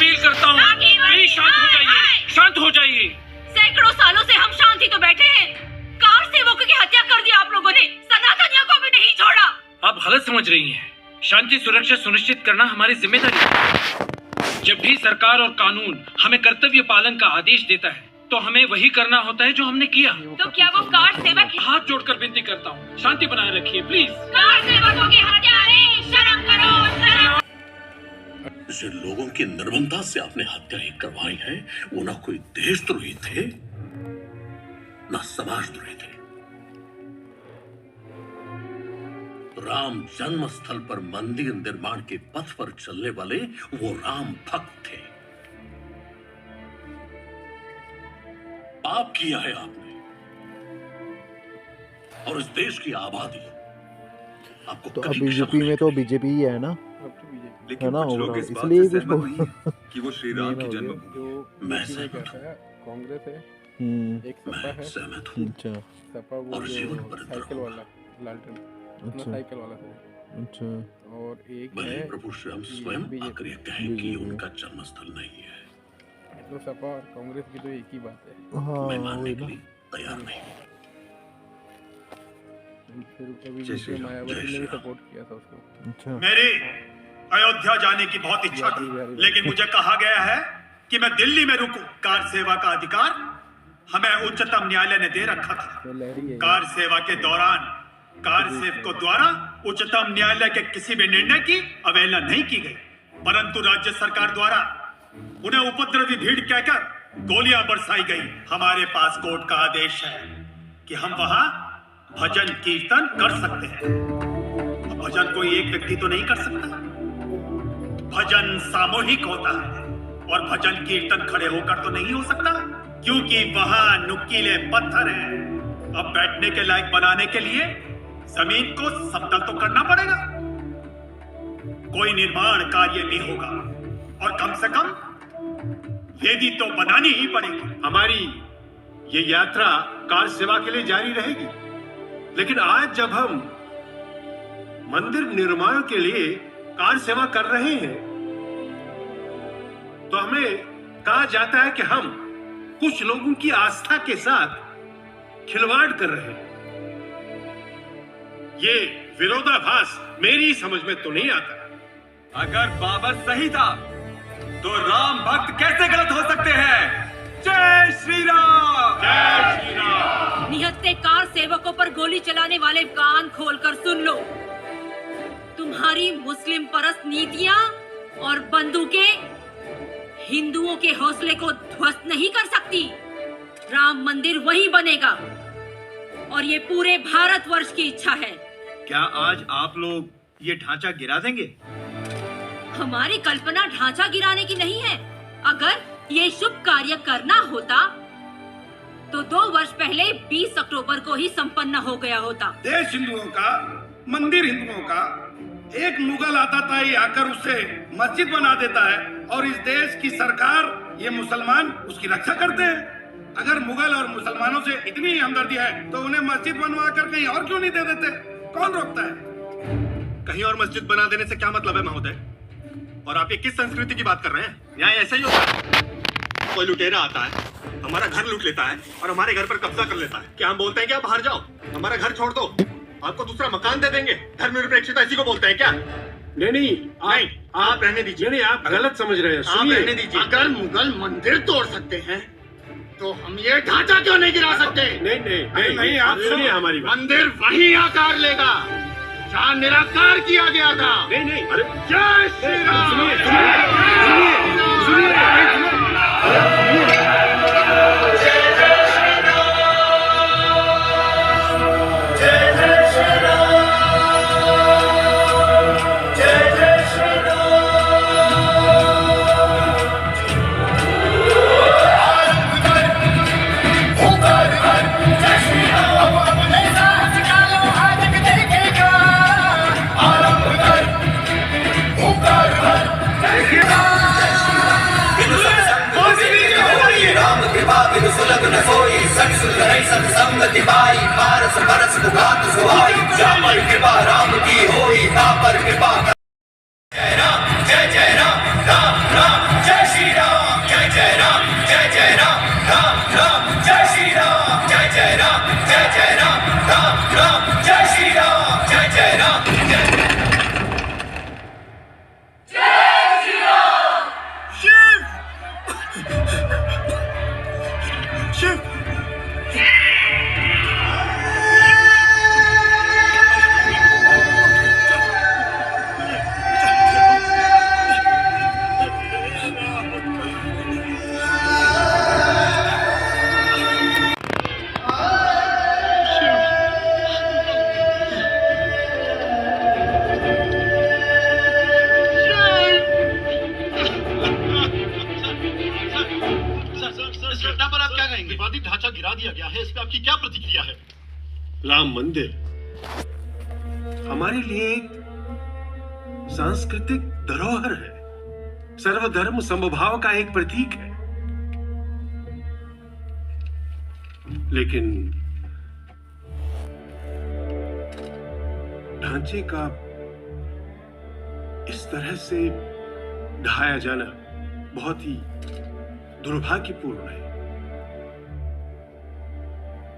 अपील करता हूँ, प्लीज शांत हो जाइए, शांत हो जाइए। सैकड़ों सालों से हम शांति तो बैठे हैं, कार सेवकों की हत्या कर दी आप लोगों ने, सनातनियों को भी नहीं छोड़ा। आप गलत समझ रही हैं। शांति सुरक्षा सुनिश्चित करना हमारी जिम्मेदारी है। जब भी सरकार और कानून हमें कर्तव्य पालन का आदेश देता है तो हमें वही करना होता है जो हमने किया। तो क्या वो कार सेवक? हाथ जोड़कर विनती करता हूँ, शांति बनाए रखिए प्लीज। कार सेवकों की हत्यारे, शर्म करो, शर्म। जिन लोगों की निर्ममता से आपने हत्याएं करवाई हैं, वो ना कोई देशद्रोही थे, ना समाजद्रोही थे। राम जन्म स्थल पर मंदिर निर्माण के पथ पर चलने वाले वो राम भक्त थे। पाप किया है आपने, और इस देश की आबादी आपको तो अब यूपी में तो बीजेपी ही है ना, है ना, इसलिए कुछ कि वो श्री राम की जन्मभूमि। मैं सहमत हूं, कांग्रेस है, एक सपा मैं है, सहमत हूं, अच्छा सपा वो और जो जीवन पर साइकिल वाला लालटेन, अच्छा। साइकिल वाला था। अच्छा। और एक भले है प्रभु श्री राम स्वयं आकर ये कहें कि उनका जन्मस्थल नहीं है, तो सपा और कांग्रेस की तो एक ही बात है। हाँ, मैं मानने के लिए तैयार नहीं। फिर कभी बीच में मायावती ने भी सपोर्ट किया था उसको। अच्छा। मेरी अयोध्या जाने की बहुत इच्छा थी, लेकिन मुझे कहा गया है कि मैं दिल्ली में रुकूं। कार सेवा का अधिकार हमें उच्चतम न्यायालय ने दे रखा था। कार सेवा के दौरान कार सेवकों द्वारा उच्चतम न्यायालय के किसी भी निर्णय की अवहेलना नहीं की गई, परंतु राज्य सरकार द्वारा उन्हें उपद्रवी भीड़ कहकर गोलियां बरसाई गई। हमारे पास कोर्ट का आदेश है कि हम वहां भजन कीर्तन कर सकते हैं। भजन कोई एक व्यक्ति तो नहीं कर सकता, भजन सामूहिक होता है, और भजन कीर्तन खड़े होकर तो नहीं हो सकता, क्योंकि वहां नुकीले पत्थर हैं। अब बैठने के लायक बनाने के लिए जमीन को समतल तो करना पड़ेगा, कोई निर्माण कार्य भी होगा, और कम से कम वेदी तो बनानी ही पड़ेगी। हमारी ये यात्रा कार सेवा के लिए जारी रहेगी, लेकिन आज जब हम मंदिर निर्माण के लिए कार सेवा कर रहे हैं तो हमें कहा जाता है कि हम कुछ लोगों की आस्था के साथ खिलवाड़ कर रहे हैं। ये विरोधाभास मेरी समझ में तो नहीं आता। अगर बाबर सही था तो राम भक्त कैसे गलत हो सकते हैं? जय श्री राम, जय श्री राम। निहत्थे कार सेवकों पर गोली चलाने वाले कान खोलकर सुन लो। तुम्हारी मुस्लिम परस्त नीतियां और बंदूकें हिंदुओं के हौसले को ध्वस्त नहीं कर सकती। राम मंदिर वही बनेगा, और ये पूरे भारतवर्ष की इच्छा है। क्या आज आप लोग ये ढांचा गिरा देंगे? हमारी कल्पना ढांचा गिराने की नहीं है। अगर ये शुभ कार्य करना होता तो 2 वर्ष पहले 20 अक्टूबर को ही संपन्न हो गया होता। देश हिंदुओं का, मंदिर हिंदुओं का, एक मुगल आताताई आकर उसे मस्जिद बना देता है, और इस देश की सरकार, ये मुसलमान उसकी रक्षा करते हैं। अगर मुगल और मुसलमानों से इतनी हमदर्दी है तो उन्हें मस्जिद बनवा कर कहीं और क्यों नहीं दे देते? कौन रोकता है? कहीं और मस्जिद बना देने से क्या मतलब है महोदय? और आप ये किस संस्कृति की बात कर रहे हैं? न्याय ऐसा ही होता है। कोई लुटेरा आता है, हमारा घर लूट लेता है और हमारे घर पर कब्जा कर लेता है। क्या हम बोलते हैं कि आप बाहर जाओ, हमारा घर छोड़ दो, आपको दूसरा मकान दे देंगे? धर्मनिरपेक्षता इसी को बोलते हैं क्या? नहीं, आप रहने दीजिए। नहीं, आप गलत समझ रहे हैं। आप रहने दीजिए। अगर मुगल मंदिर तोड़ सकते हैं तो हम ये ढांचा क्यों नहीं गिरा सकते? नहीं, आप सुनिए हमारी बात। मंदिर वही आकार लेगा जहाँ निराकार किया गया था। नहीं, अरे जय श्री राम। राम की होई, ना पर कृपा। जय राम, जय जय राम, राम राम जय श्री जय राम जय जय राम राम राम जय श्री राम जय जय राम जय जय राम राम राम जय श्री राम जय जय राम जय श्री राम। शिव शिव विवादित ढांचा गिरा दिया गया है, इस पे आपकी क्या प्रतिक्रिया है? राम मंदिर हमारे लिए एक सांस्कृतिक धरोहर है, सर्वधर्म समभाव का एक प्रतीक है। लेकिन ढांचे का इस तरह से ढहाया जाना बहुत ही दुर्भाग्यपूर्ण है।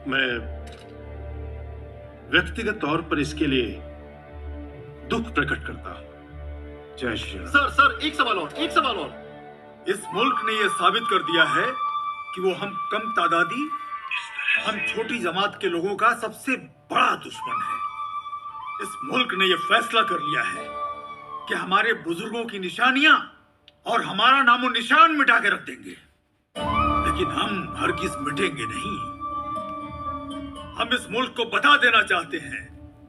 मैं व्यक्तिगत तौर पर इसके लिए दुख प्रकट करता हूं। जय श्री राम। सर एक सवाल और। इस मुल्क ने यह साबित कर दिया है कि वो हम कम तादादी, हम छोटी जमात के लोगों का सबसे बड़ा दुश्मन है। इस मुल्क ने यह फैसला कर लिया है कि हमारे बुजुर्गों की निशानियां और हमारा नामो निशान मिटा के रख देंगे, लेकिन हम हरगिज मिटेंगे नहीं। हम इस मुल्क को बता देना चाहते हैं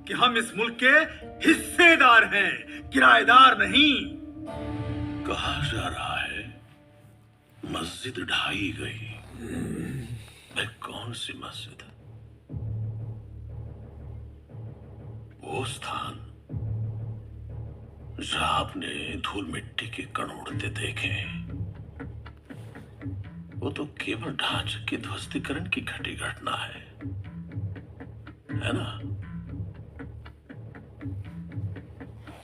कि हम इस मुल्क के हिस्सेदार हैं, किराएदार नहीं। कहा जा रहा है मस्जिद ढाई गई। मैं कौन सी मस्जिद? वो स्थान जहां आपने धूल मिट्टी के कण उड़ते देखे, वो तो केवल ढांचे की ध्वस्तीकरण की घटी घटना है ना?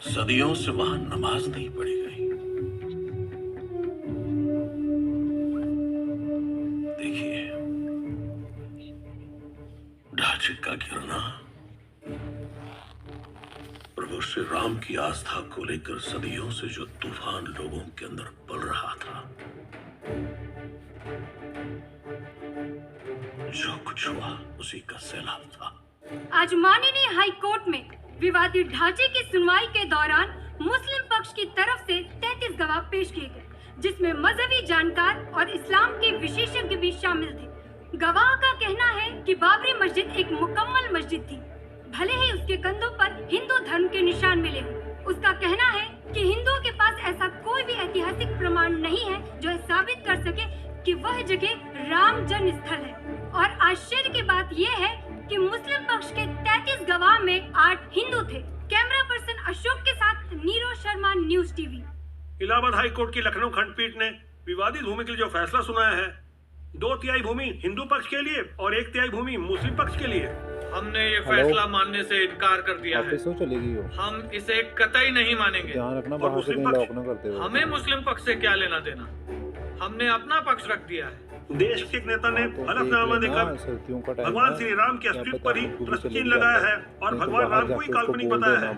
सदियों से वहां नमाज नहीं पढ़ी गई। देखिए, ढांचे का गिरना प्रभु श्री राम की आस्था को लेकर सदियों से जो तूफान लोगों के अंदर पल रहा था, जो कुछ हुआ उसी का सैलाब था। आज माननीय हाई कोर्ट में विवादित ढांचे की सुनवाई के दौरान मुस्लिम पक्ष की तरफ से 33 गवाह पेश किए गए, जिसमें मजहबी जानकार और इस्लाम के विशेषज्ञ भी शामिल थे। गवाह का कहना है कि बाबरी मस्जिद एक मुकम्मल मस्जिद थी, भले ही उसके कंधों पर हिंदू धर्म के निशान मिले हों। उसका कहना है कि हिंदुओं के पास ऐसा कोई भी ऐतिहासिक प्रमाण नहीं है जो साबित कर सके कि वह जगह राम जन्म स्थल है। और आश्चर्य की बात यह है कि मुस्लिम पक्ष के 33 गवाह में 8 हिंदू थे। कैमरा पर्सन अशोक के साथ Neeraj Sharma, news TV. Allahabad high court की लखनऊ खंडपीठ ने विवादित भूमि के लिए जो फैसला सुनाया है, 2/3 भूमि हिंदू पक्ष के लिए और 1/3 भूमि मुस्लिम पक्ष के लिए। हमने ये फैसला मानने से इनकार कर दिया है। चलेगी वो। हम इसे कतई नहीं मानेंगे। ध्यान रखना बाहर से कहीं लॉक ना करते हो। हमें मुस्लिम पक्ष से क्या लेना देना, हमने अपना पक्ष रख दिया है। देश के एक नेता ने हलफनामा देकर भगवान श्री राम के अस्तित्व पर ही प्रश्न चिन्ह लगाया है और भगवान राम को ही काल्पनिक बताया है।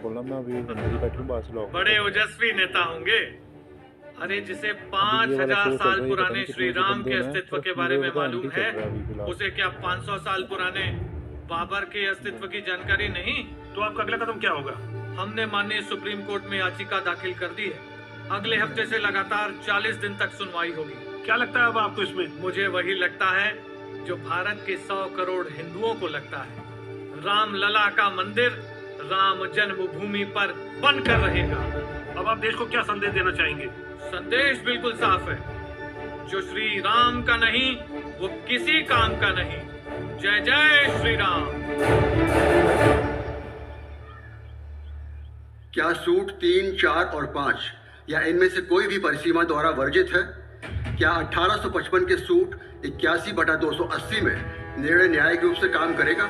बड़े ओजस्वी नेता होंगे। अरे जिसे 5000 साल पुराने श्री राम के अस्तित्व के बारे में मालूम है, उसे क्या 500 साल पुराने बाबर के अस्तित्व की जानकारी नहीं? तो आपका अगला कदम क्या होगा? हमने माननीय सुप्रीम कोर्ट में याचिका दाखिल कर दी है। अगले हफ्ते से लगातार 40 दिन तक सुनवाई होगी। क्या लगता है अब आपको इसमें? मुझे वही लगता है जो भारत के 100 करोड़ हिंदुओं को लगता है। राम लला का मंदिर राम जन्मभूमि पर बनकर रहेगा। अब आप देश को क्या संदेश देना चाहेंगे? संदेश बिल्कुल साफ है, जो श्री राम का नहीं वो किसी काम का नहीं। जय जय श्री राम। क्या सूट 3, 4 और 5 या इनमें से कोई भी परिसीमा द्वारा वर्जित है? क्या 1855 के सूट 81/280 में निर्णय न्यायिक रूप से काम करेगा?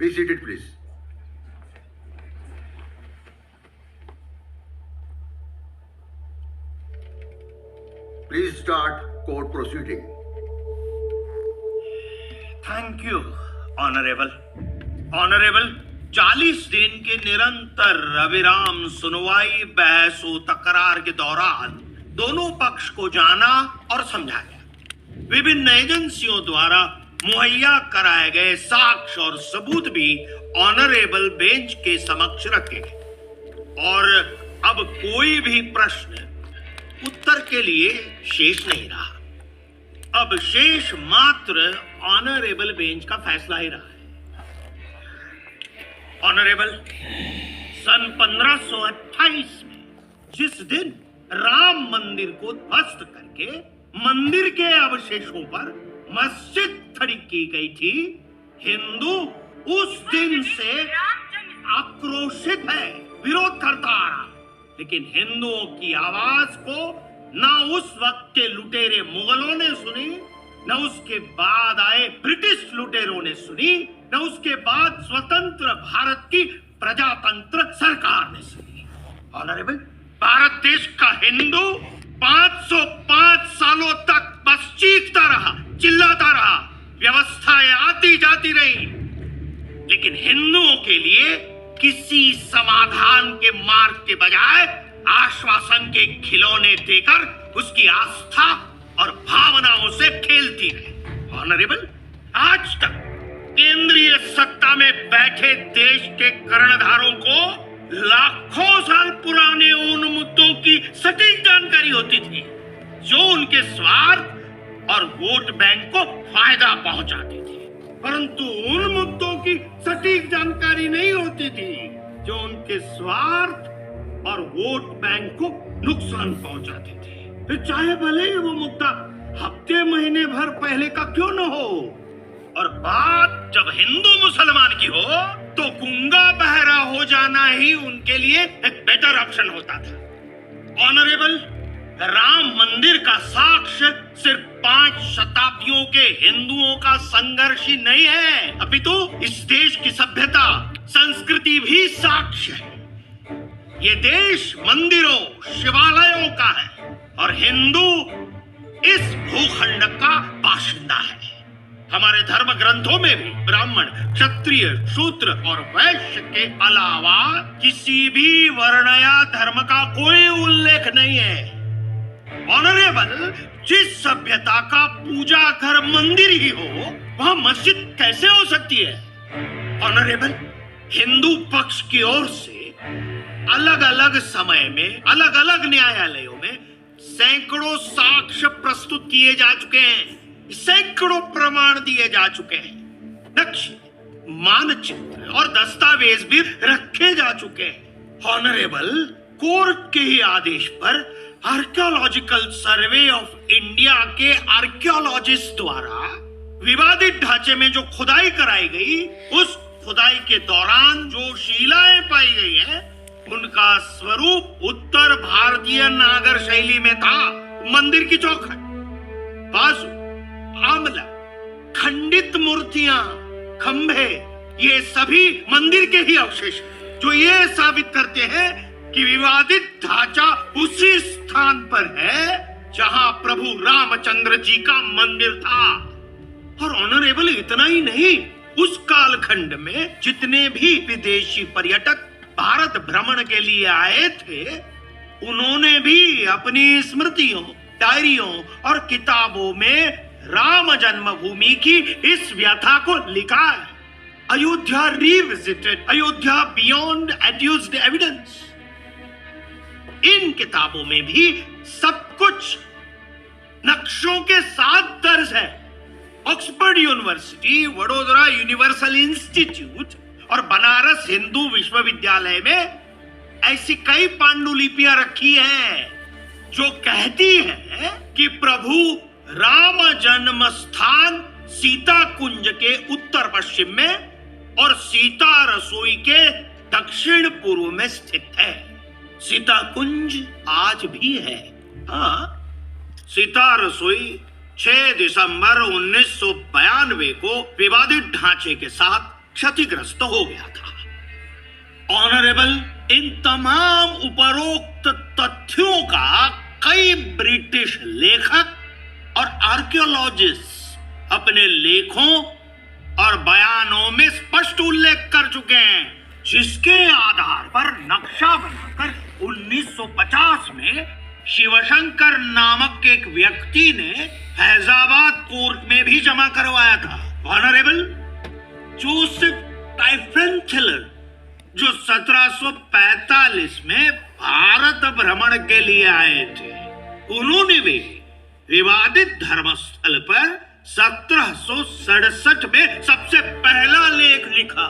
Be seated please. Please start court proceeding. Thank you honourable. Honourable, 40 दिन की निरंतर अविराम सुनवाई, बहस व तकरार के दौरान दोनों पक्ष को जाना और समझाया। विभिन्न एजेंसियों द्वारा मुहैया कराए गए साक्ष्य और सबूत भी ऑनरेबल बेंच के समक्ष रखे गए और अब कोई भी प्रश्न उत्तर के लिए शेष नहीं रहा। अब शेष मात्र ऑनरेबल बेंच का फैसला ही रहा है। ऑनरेबल, सन 1528 में जिस दिन राम मंदिर को ध्वस्त करके मंदिर के अवशेषों पर मस्जिद खड़ी की गई थी, हिंदू उस दिन से आक्रोशित है, विरोध करता आ रहा। लेकिन हिंदुओं की आवाज को न उस वक्त के लुटेरे मुगलों ने सुनी, न उसके बाद आए ब्रिटिश लुटेरों ने सुनी, न उसके बाद स्वतंत्र भारत की प्रजातंत्र सरकार ने सुनी। ऑनरेबल, भारत देश का हिंदू 505 सालों तक बस चीखता रहा, चिल्लाता रहा, व्यवस्थाएं आती जाती रही, लेकिन हिंदुओं के लिए किसी समाधान के मार्ग के बजाय आश्वासन के खिलौने देकर उसकी आस्था और भावनाओं से खेलती रही। ऑनरेबल, आज तक केंद्रीय सत्ता में बैठे देश के कर्णधारों को लाखों साल पुराने उन मुद्दों की सटीक जानकारी होती थी जो उनके स्वार्थ और वोट बैंक को फायदा पहुंचाती थी, परंतु उन मुद्दों की सटीक जानकारी नहीं होती थी जो उनके स्वार्थ और वोट बैंक को नुकसान पहुंचाते थे। फिर चाहे भले ही वो मुद्दा हफ्ते महीने भर पहले का क्यों न हो, और बात जब हिंदू मुसलमान की हो तो गूंगा बहरा हो जाना ही उनके लिए एक बेटर ऑप्शन होता था। ऑनरेबल, राम मंदिर का साक्ष्य सिर्फ 5 शताब्दियों के हिंदुओं का संघर्ष ही नहीं है, अपितु इस देश की सभ्यता, संस्कृति भी साक्ष्य है। ये देश मंदिरों, शिवालयों का है और हिंदू इस भूखंड का बाशिंदा है। हमारे धर्म ग्रंथों में भी ब्राह्मण, क्षत्रिय, शूद्र और वैश्य के अलावा किसी भी वर्ण या धर्म का कोई उल्लेख नहीं है। ऑनरेबल, जिस सभ्यता का पूजा घर मंदिर ही हो, वहां मस्जिद कैसे हो सकती है? ऑनरेबल, हिंदू पक्ष की ओर से अलग अलग समय में अलग अलग न्यायालयों में सैकड़ों साक्ष्य प्रस्तुत किए जा चुके हैं, सैकड़ों प्रमाण दिए जा चुके हैं, नक्शे, मानचित्र और दस्तावेज भी रखे जा चुके हैं। ऑनरेबल, कोर्ट के ही आदेश पर आर्कियोलॉजिकल सर्वे ऑफ इंडिया के आर्कियोलॉजिस्ट द्वारा विवादित ढांचे में जो खुदाई कराई गई, उस खुदाई के दौरान जो शिलाएं पाई गई हैं, उनका स्वरूप उत्तर भारतीय नागर शैली में था। मंदिर की चौखट, बाजू, आमला, खंडित मूर्तियां, खंभे, ये सभी मंदिर के ही अवशेष हैं, जो ये साबित करते हैं कि विवादित ढांचा उसी स्थान पर है जहां प्रभु रामचंद्र जी का मंदिर था। और ऑनरेबल, इतना ही नहीं, उस कालखंड में जितने भी विदेशी पर्यटक भारत भ्रमण के लिए आए थे, उन्होंने भी अपनी स्मृतियों, डायरियों और किताबों में राम जन्मभूमि की इस व्यथा को लिखा है। Ayodhya revisited, Ayodhya beyond adduced evidence. इन किताबों में भी सब कुछ नक्शों के साथ दर्ज है। Oxford university, Vadodara universal institute और बनारस हिंदू विश्वविद्यालय में ऐसी कई पांडुलिपियां रखी हैं जो कहती हैं कि प्रभु राम जन्म स्थान सीता कुंज के उत्तर पश्चिम में और सीता रसोई के दक्षिण पूर्व में स्थित है। सीता कुंज आज भी है। हाँ, सीता रसोई 6 दिसंबर 1992 को विवादित ढांचे के साथ क्षतिग्रस्त हो गया था। ऑनरेबल, इन तमाम उपरोक्त तथ्यों का कई ब्रिटिश लेखक और आर्कियोलॉजिस्ट अपने लेखों और बयानों में स्पष्ट उल्लेख कर चुके हैं, जिसके आधार पर नक्शा बनाकर 1950 में शिवशंकर नामक एक व्यक्ति ने फैजाबाद कोर्ट में भी जमा करवाया था। ऑनरेबल, जोसेफ टाइफेंथिलर, जो 1745 में भारत भ्रमण के लिए आए थे, उन्होंने भी विवादित धर्मस्थल पर 1767 में सबसे पहला लेख लिखा।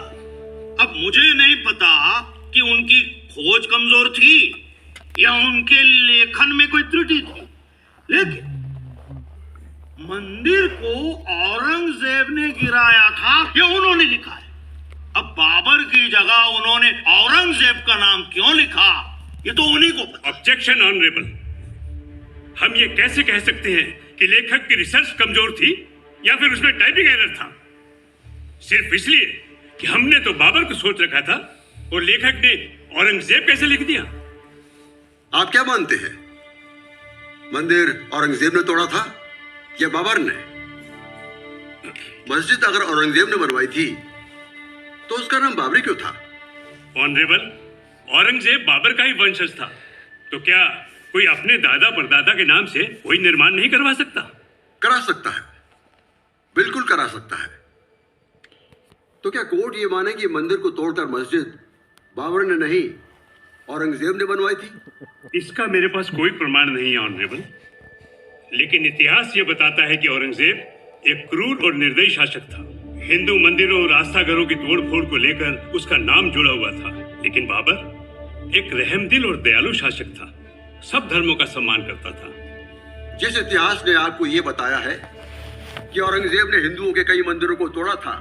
अब मुझे नहीं पता कि उनकी खोज कमजोर थी या उनके लेखन में कोई त्रुटि थी, लेकिन मंदिर को औरंगजेब ने गिराया था या उन्होंने लिखा है। अब बाबर की जगह उन्होंने औरंगजेब का नाम क्यों लिखा, ये तो उन्हीं को पता। ऑब्जेक्शन ऑनरेबल, हम ये कैसे कह सकते हैं कि लेखक की रिसर्च कमजोर थी या फिर उसमें टाइपिंग एरर था? सिर्फ इसलिए कि हमने तो बाबर को सोच रखा था और लेखक ने औरंगजेब कैसे लिख दिया? आप क्या मानते हैं, मंदिर औरंगजेब ने तोड़ा था या बाबर ने? मस्जिद अगर औरंगजेब ने बनवाई थी तो उसका नाम बाबरी क्यों था? ऑनरेबल, औरंगजेब बाबर का ही वंशज था, तो क्या कोई अपने दादा परदादा के नाम से कोई निर्माण नहीं करवा सकता? करा सकता है, बिल्कुल करा सकता है। तो क्या कोर्ट ये माने कि मंदिर को तोड़कर मस्जिद बाबर ने नहीं औरंगजेब ने बनवाई थी? इसका मेरे पास कोई प्रमाण नहीं है ऑनरेबल, लेकिन इतिहास ये बताता है कि औरंगजेब एक क्रूर और निर्दयी शासक था। हिंदू मंदिरों और आस्थाघरों की तोड़फोड़ को लेकर उसका नाम जुड़ा हुआ था, लेकिन बाबर एक रहमदिल और दयालु शासक था, सब धर्मों का सम्मान करता था। जिस इतिहास ने आपको ये बताया है कि औरंगजेब ने हिंदुओं के कई मंदिरों को तोड़ा था,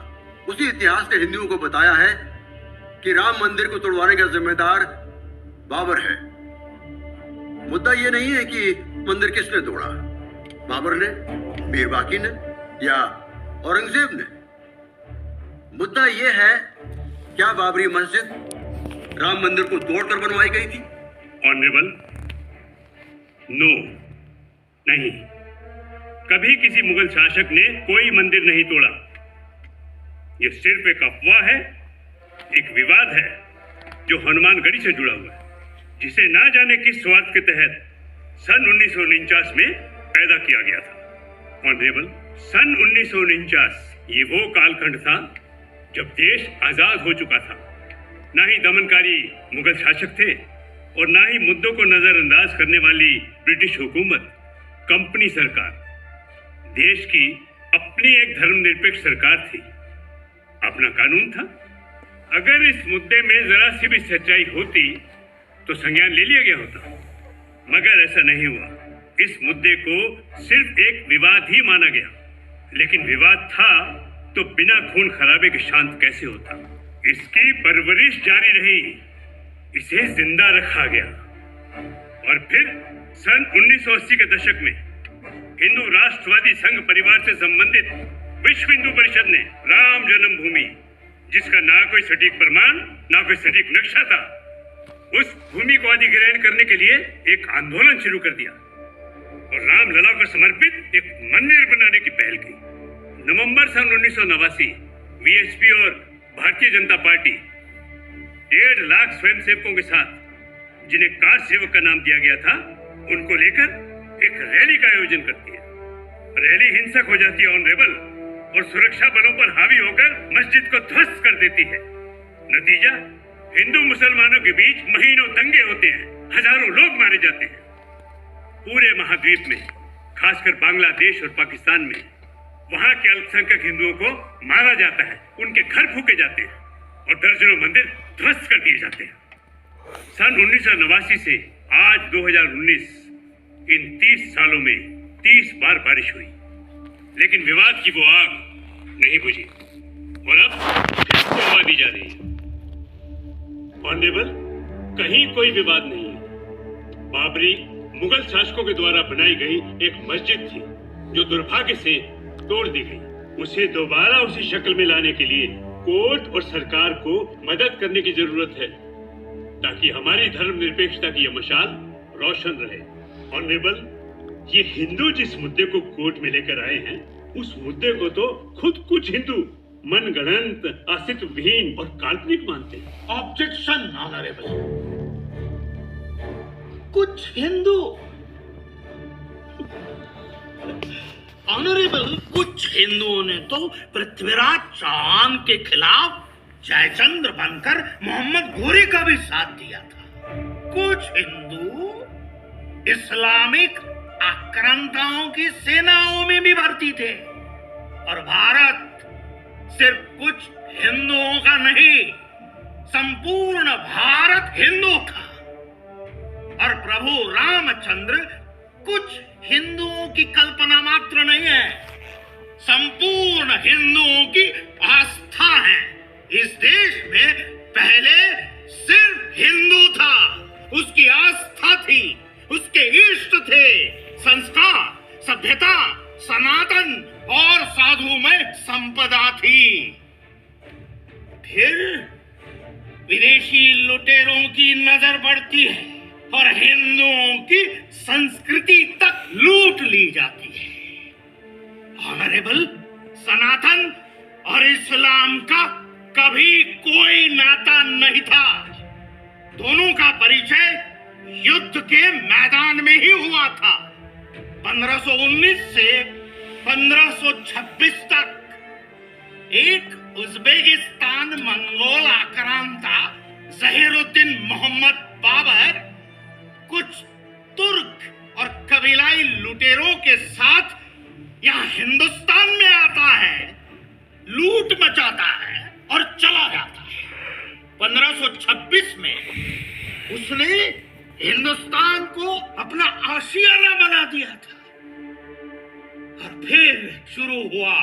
उसी इतिहास ने हिंदुओं को बताया है कि राम मंदिर को तोड़वाने का जिम्मेदार बाबर है। मुद्दा ये नहीं है कि मंदिर किसने तोड़ा, बाबर ने, मीर बाकी ने या औरंगजेब ने। मुद्दा ये है, क्या बाबरी मस्जिद राम मंदिर को तोड़कर बनवाई गई थी? ऑनरेबल, नो, नहीं, कभी किसी मुगल शासक ने कोई मंदिर नहीं तोड़ा। ये सिर्फ एक अफवाह है, एक विवाद है जो हनुमानगढ़ी से जुड़ा हुआ है, जिसे ना जाने किस स्वार्थ के तहत सन 1949 में पैदा किया गया था। ऑनरेबल, सन 1949 ये वो कालखंड था जब देश आजाद हो चुका था। ना ही दमनकारी मुगल शासक थे और ना ही मुद्दों को नजरअंदाज करने वाली ब्रिटिश हुकूमत, कंपनी सरकार। देश की अपनी एक धर्मनिरपेक्ष सरकार थी, अपना कानून था। अगर इस मुद्दे में जरा सी भी सच्चाई होती तो संज्ञान ले लिया गया होता, मगर ऐसा नहीं हुआ। इस मुद्दे को सिर्फ एक विवाद ही माना गया, लेकिन विवाद था तो बिना खून खराबे के शांत कैसे होता? इसकी परवरिश जारी रही, इसे जिंदा रखा गया और फिर सन 1980 के दशक में हिंदू राष्ट्रवादी संघ परिवार से संबंधित विश्व हिंदू परिषद ने राम जन्मभूमि, जिसका ना कोई सटीक प्रमाण ना कोई सटीक नक्शा था, उस भूमि को अधिग्रहण करने के लिए एक आंदोलन शुरू कर दिया और रामलला को समर्पित एक मंदिर बनाने की पहल की। नवंबर सन 1989 वीएचपी और भारतीय जनता पार्टी 1.5 लाख स्वयंसेवकों के साथ, जिन्हें कार सेवक का नाम दिया गया था, उनको लेकर एक रैली का आयोजन करती है। रैली हिंसक हो जाती है ऑनरेबल और सुरक्षा बलों पर हावी होकर मस्जिद को ध्वस्त कर देती है। नतीजा, हिंदू मुसलमानों के बीच महीनों दंगे होते हैं, हजारों लोग मारे जाते हैं। पूरे महाद्वीप में, खासकर बांग्लादेश और पाकिस्तान में, वहां के अल्पसंख्यक हिंदुओं को मारा जाता है, उनके घर फूके जाते हैं और दर्जनों मंदिर ध्वस्त कर दिए जाते हैं। सन 1989 से आज 2019, इन 30 सालों में 30 बार बारिश हुई, लेकिन विवाद की वो आग नहीं बुझी और अब फिर से हवा दी जा रही है। ऑनरेबल, कहीं कोई विवाद नहीं है। बाबरी मुगल शासकों के द्वारा बनाई गई एक मस्जिद थी जो दुर्भाग्य से तोड़ दी गई। उसे दोबारा उसी शक्ल में लाने के लिए कोर्ट और सरकार को मदद करने की जरूरत है ताकि हमारी धर्मनिरपेक्षता की यह मशाल रोशन रहे। ऑनरेबल, ये हिंदू जिस मुद्दे को कोर्ट में लेकर आए हैं, उस मुद्दे को तो खुद कुछ हिंदू मनगढ़ंत, अस्तित्वहीन और काल्पनिक मानते हैं। Objection honourable. कुछ हिंदू ऑनरेबल, कुछ हिंदुओं ने तो पृथ्वीराज चौहान के खिलाफ जयचंद्र बनकर मोहम्मद घोरी का भी साथ दिया था। कुछ हिंदू इस्लामिक आक्रांताओं की सेनाओं में भी भर्ती थे। और भारत सिर्फ कुछ हिंदुओं का नहीं, संपूर्ण भारत हिंदू था। और प्रभु रामचंद्र कुछ हिंदुओं की कल्पना मात्र नहीं है, संपूर्ण हिंदुओं की आस्था है। इस देश में पहले सिर्फ हिंदू था, उसकी आस्था थी, उसके इष्ट थे, संस्कार, सभ्यता, सनातन और साधुमय संपदा थी। फिर विदेशी लुटेरों की नजर पड़ती है और हिंदुओं की संस्कृति तक लूट ली जाती है। ऑनरेबल, सनातन और इस्लाम का कभी कोई नाता नहीं था। दोनों का परिचय युद्ध के मैदान में ही हुआ था। 1519 से 1526 तक एक उज्बेकिस्तान मंगोल आक्रांता जहीरुद्दीन मोहम्मद बाबर कुछ तुर्क और कबीलाई लुटेरों के साथ यहाँ हिंदुस्तान में आता है, लूट मचाता है और चला जाता है। 1526 में उसने हिंदुस्तान को अपना आशियाना बना दिया था। और फिर शुरू हुआ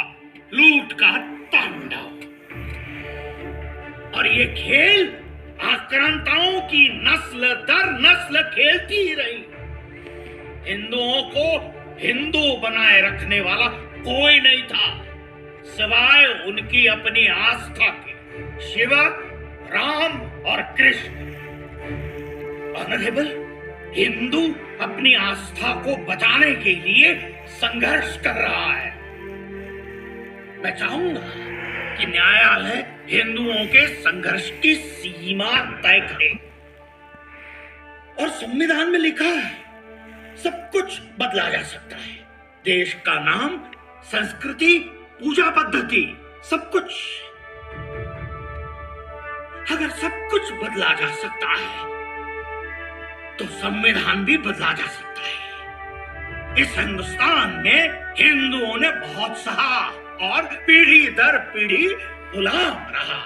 लूट का तांडव। और ये खेल आक्रांताओं की नस्ल दर नस्ल खेलती ही रही। हिंदुओं को हिंदू बनाए रखने वाला कोई नहीं था सिवाय उनकी अपनी आस्था के, शिव, राम और कृष्ण। ऑनरेबल, हिंदू अपनी आस्था को बचाने के लिए संघर्ष कर रहा है। मैं चाहूंगा कि न्यायालय हिंदुओं के संघर्ष की सीमा तय करे। और संविधान में लिखा है सब कुछ बदला जा सकता है, देश का नाम, संस्कृति, पूजा पद्धति, सब कुछ। अगर सब कुछ बदला जा सकता है तो संविधान भी बदला जा सकता है। इस हिंदुस्तान में हिंदुओं ने बहुत सहा और पीढ़ी दर पीढ़ी गुलाम रहा।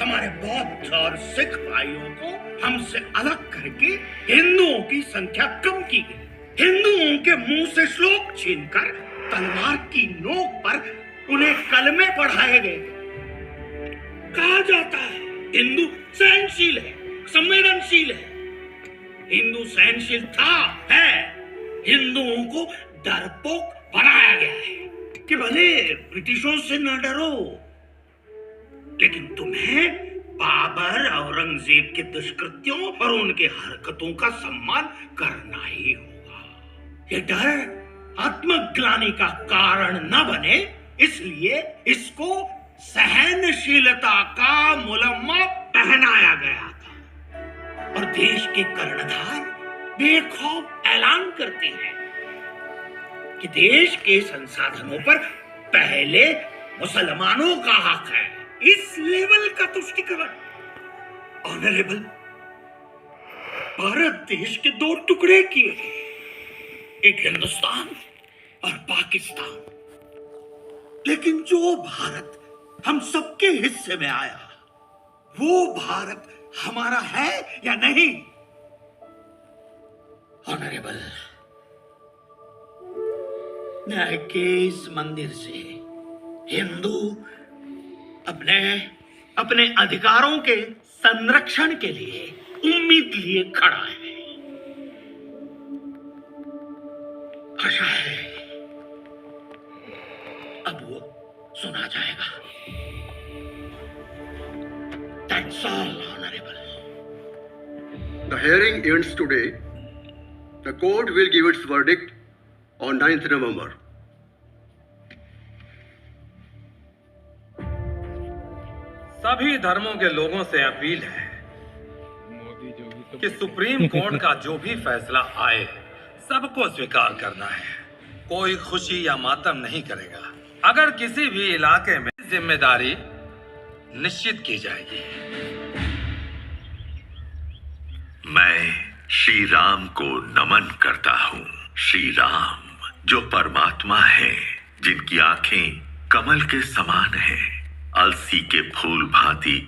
हमारे बौद्ध और सिख भाइयों को हमसे अलग करके हिंदुओं की संख्या कम की गई। हिंदुओं के मुंह से श्लोक छीनकर तलवार की नोक पर उन्हें कलमे पढ़ाए गए। कहा जाता है हिंदू सहनशील है, संवेदनशील है। हिंदू सहनशील था, है। हिंदुओं को डरपोक बनाया गया है कि भले ब्रिटिशों से न डरो, लेकिन तुम्हें बाबर, औरंगजेब के दुष्कृत्यों और उनके हरकतों का सम्मान करना ही होगा। ये डर आत्मग्लानि का कारण न बने, इसलिए इसको सहनशीलता का मुलम्मा पहनाया गया था। और देश के कर्णधार बेखौफ ऐलान करते हैं कि देश के संसाधनों पर पहले मुसलमानों का हक है। इस लेवल का तुष्टीकरण। ऑनरेबल, भारत देश के दो टुकड़े किए, एक हिंदुस्तान और पाकिस्तान। लेकिन जो भारत हम सबके हिस्से में आया, वो भारत हमारा है या नहीं? ऑनरेबल, न्याय के इस मंदिर से हिंदू अपने अधिकारों के संरक्षण के लिए उम्मीद लिए खड़ा है। आशा है अब वो सुना जाएगा। The hearing ends today. The court will give its verdict on 9th November. सभी धर्मों के लोगों से अपील है कि सुप्रीम कोर्ट का जो भी फैसला आए सबको स्वीकार करना है। कोई खुशी या मातम नहीं करेगा। अगर किसी भी इलाके में जिम्मेदारी निश्चित की जाएगी। मैं श्री राम को नमन करता हूँ। श्री राम जो परमात्मा है, जिनकी आंखें कमल के समान है, अलसी के फूल भांति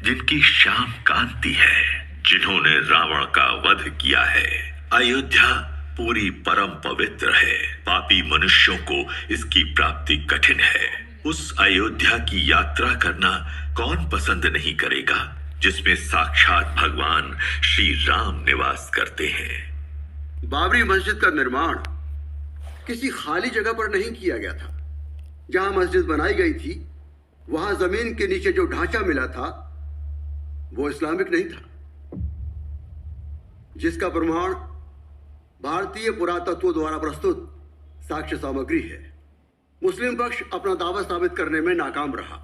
जिनकी श्याम कांति है, जिन्होंने रावण का वध किया है। अयोध्या पूरी परम पवित्र है। पापी मनुष्यों को इसकी प्राप्ति कठिन है। उस अयोध्या की यात्रा करना कौन पसंद नहीं करेगा जिसमें साक्षात भगवान श्री राम निवास करते हैं। बाबरी मस्जिद का निर्माण किसी खाली जगह पर नहीं किया गया था। जहां मस्जिद बनाई गई थी वहां जमीन के नीचे जो ढांचा मिला था वो इस्लामिक नहीं था, जिसका प्रमाण भारतीय पुरातत्व द्वारा प्रस्तुत साक्ष्य सामग्री है। मुस्लिम पक्ष अपना दावा साबित करने में नाकाम रहा।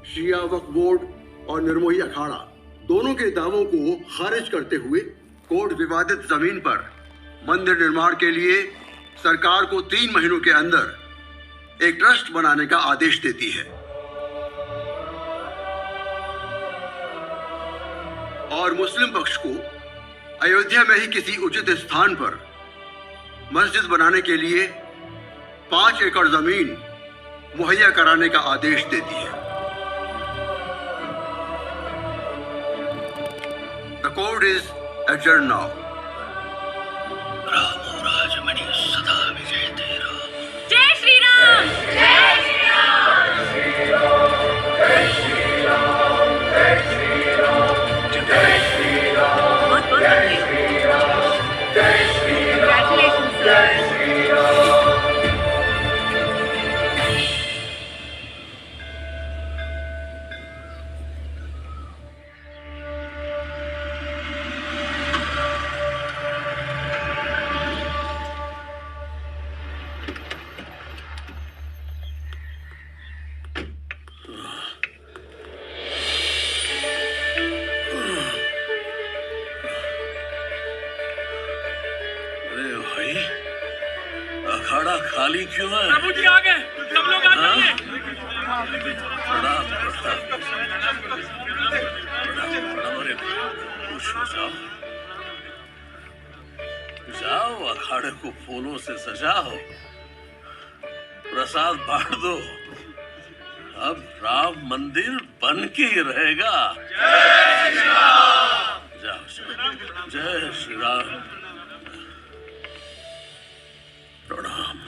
शिया वक्फ बोर्ड और निर्मोही अखाड़ा दोनों के दावों को खारिज करते हुए कोर्ट विवादित जमीन पर मंदिर निर्माण के लिए सरकार को 3 महीनों के अंदर एक ट्रस्ट बनाने का आदेश देती है और मुस्लिम पक्ष को अयोध्या में ही किसी उचित स्थान पर मस्जिद बनाने के लिए 5 एकड़ जमीन मुहैया कराने का आदेश देती है। The court is adjourned now. Rajmani सदा विजय तेरा। जय श्री राम। जय श्री राम। जय श्री राम। जय श्री राम। जय श्री राम। बहुत बहुत जय श्री राम। जय श्री राम। जय श्री राम। अखाड़ा खाली क्यों है? प्रभु जी आ गए, सब लोग आ जाइए। जाओ अखाड़े को फूलों से सजाओ, प्रसाद बांट दो। अब राम मंदिर बन के ही रहेगा। जय श्री राम। जाओ, जय श्री राम। प्रणाम।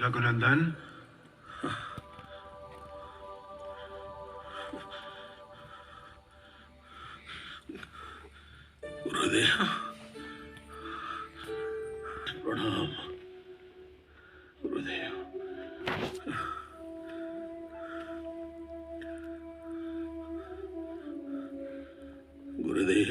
रघुनंदन, गुरुदेव प्रणाम। गुरुदेव गुरुदेव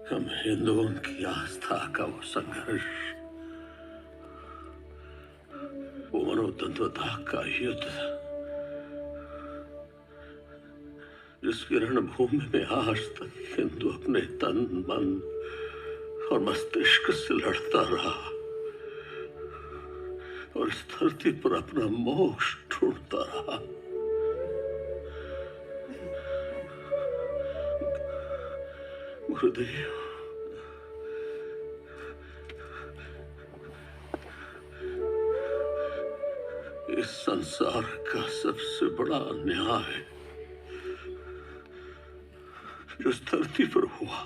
हम हिंदुओं की आस्था का वो संघर्ष, वो मनोतंत्रता का युद्ध जिसकी रणभूमि में आज तक हिंदू अपने तन मन और मस्तिष्क से लड़ता रहा और इस धरती पर अपना मोक्ष ढूंढता रहा। गुरुदेव इस संसार का सबसे बड़ा अन्याय जो इस धरती पर हुआ,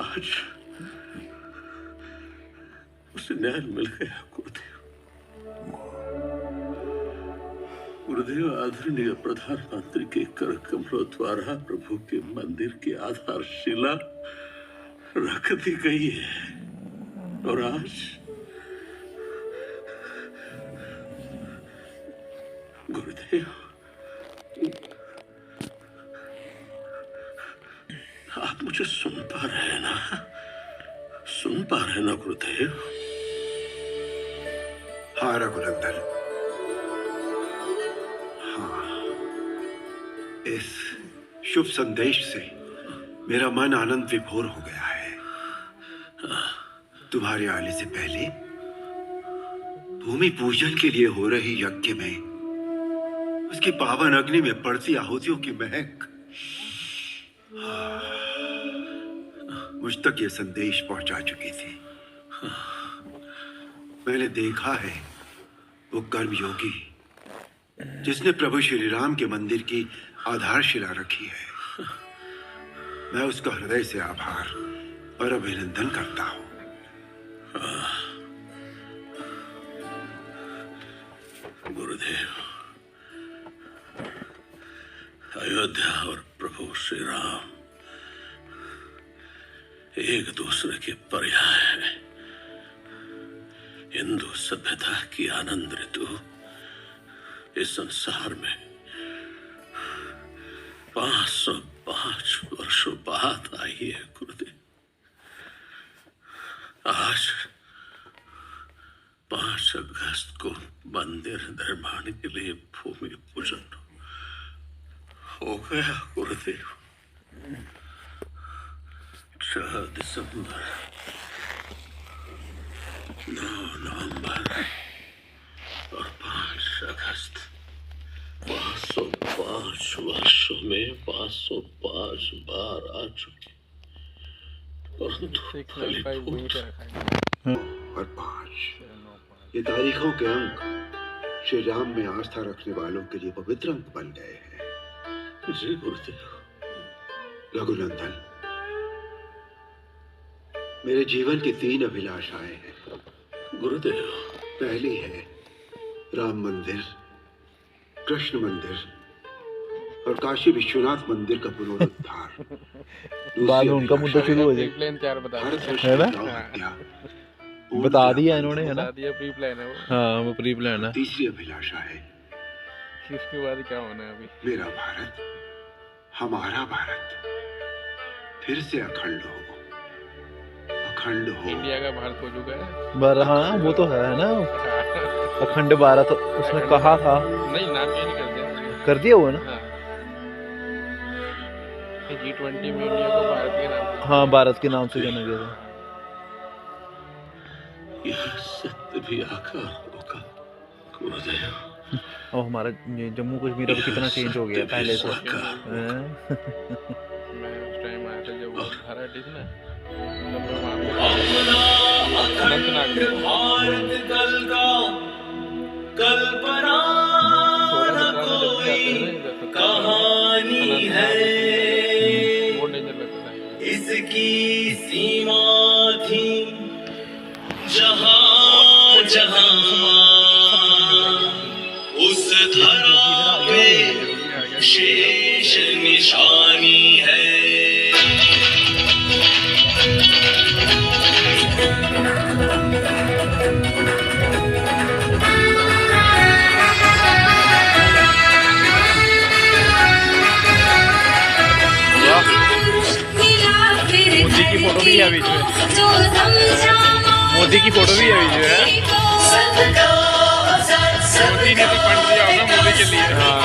आज उसे न्याय मिल गया। गुरुदेव आदरणीय प्रधानमंत्री के कर कमलों द्वारा प्रभु के मंदिर की आधारशिला रख दी गई है और आज गुरुदेव, आप मुझे सुन पा रहे हैं ना? सुन पा रहे हैं ना गुरुदेव? हाँ रघुनंदन, हाँ। इस शुभ संदेश से मेरा मन आनंद विभोर हो गया है। तुम्हारे आने से पहले भूमि पूजन के लिए हो रही यज्ञ में उसकी पावन अग्नि में पड़ती आहुतियों की महक मुझ तक ये संदेश पहुंचा चुकी थी। मैंने देखा है वो कर्मयोगी जिसने प्रभु श्री राम के मंदिर की आधारशिला रखी है। मैं उसका हृदय से आभार और अभिनंदन करता हूं। गुरुदेव, अयोध्या और प्रभु श्री राम एक दूसरे के पर्याय है। हिंदू सभ्यता की आनंद ऋतु इस संसार में 505 वर्षों बाद आई है गुरुदेव। आज 5 अगस्त को मंदिर निर्माण के लिए भूमि पूजन हो गया गुरुदेव। 6 दिसंबर, 9 नवंबर और 5 अगस्त 505 वर्षों में 505 बार आ चुकी, परंतु फलीभूत और 5 ये तारीखों के अंक श्री राम में आस्था रखने वालों के लिए पवित्र अंक बन गए हैं। जी गुरुदेव। रघुनंदन, मेरे जीवन की 3 अभिलाषाएं हैं गुरुदेव। पहली है राम मंदिर, कृष्ण मंदिर और काशी विश्वनाथ मंदिर का पुनरुद्धार। बाद में उनका मुद्दा शुरू हो जाए। प्लान तैयार बता है ना? बता दिया इन्होंने, है ना? बता दिया, प्री प्लान है वो। हाँ, वो प्री प्लान है। तीसरी अभिलाषा है इसके बाद क्या होना है अभी? मेरा भारत, हमारा भारत फिर से अखंड हो। अखंड हो। इंडिया का भारत हो चुका है। हाँ, वो तो है ना, अखंड भारत उसने कहा था। नहीं, नाम चेंज कर दिया। कर दिया हुआ ना? हाँ। G20 में इंडिया को भारत के नाम। हाँ, भारत के नाम से जाना गया था। यह सत्य भी आकार होगा गुरुदेव। और हमारा जम्मू कश्मीर अब कितना चेंज हो गया पहले से। मैं उस टाइम आया था जब वो भारत डिस ना, भारत कल का कल्पना न कोई कहानी है, इसकी सीमा थी जहां जहां, उस धरा पे शेष निशानी है। मोदी की फोटो भी है बीच में। मोदी की फोटो भी है बीच में। मोदी ने तो फंड दिया होगा मोदी के लिए। हाँ।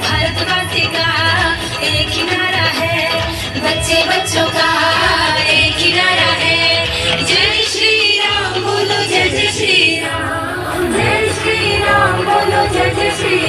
भारतवासी का एक ही नारा है, बच्चे बच्चों का एक ही नारा है, जय श्री राम बोलो, जय जय श्री राम, जय श्री राम बोलो, जय जय श्री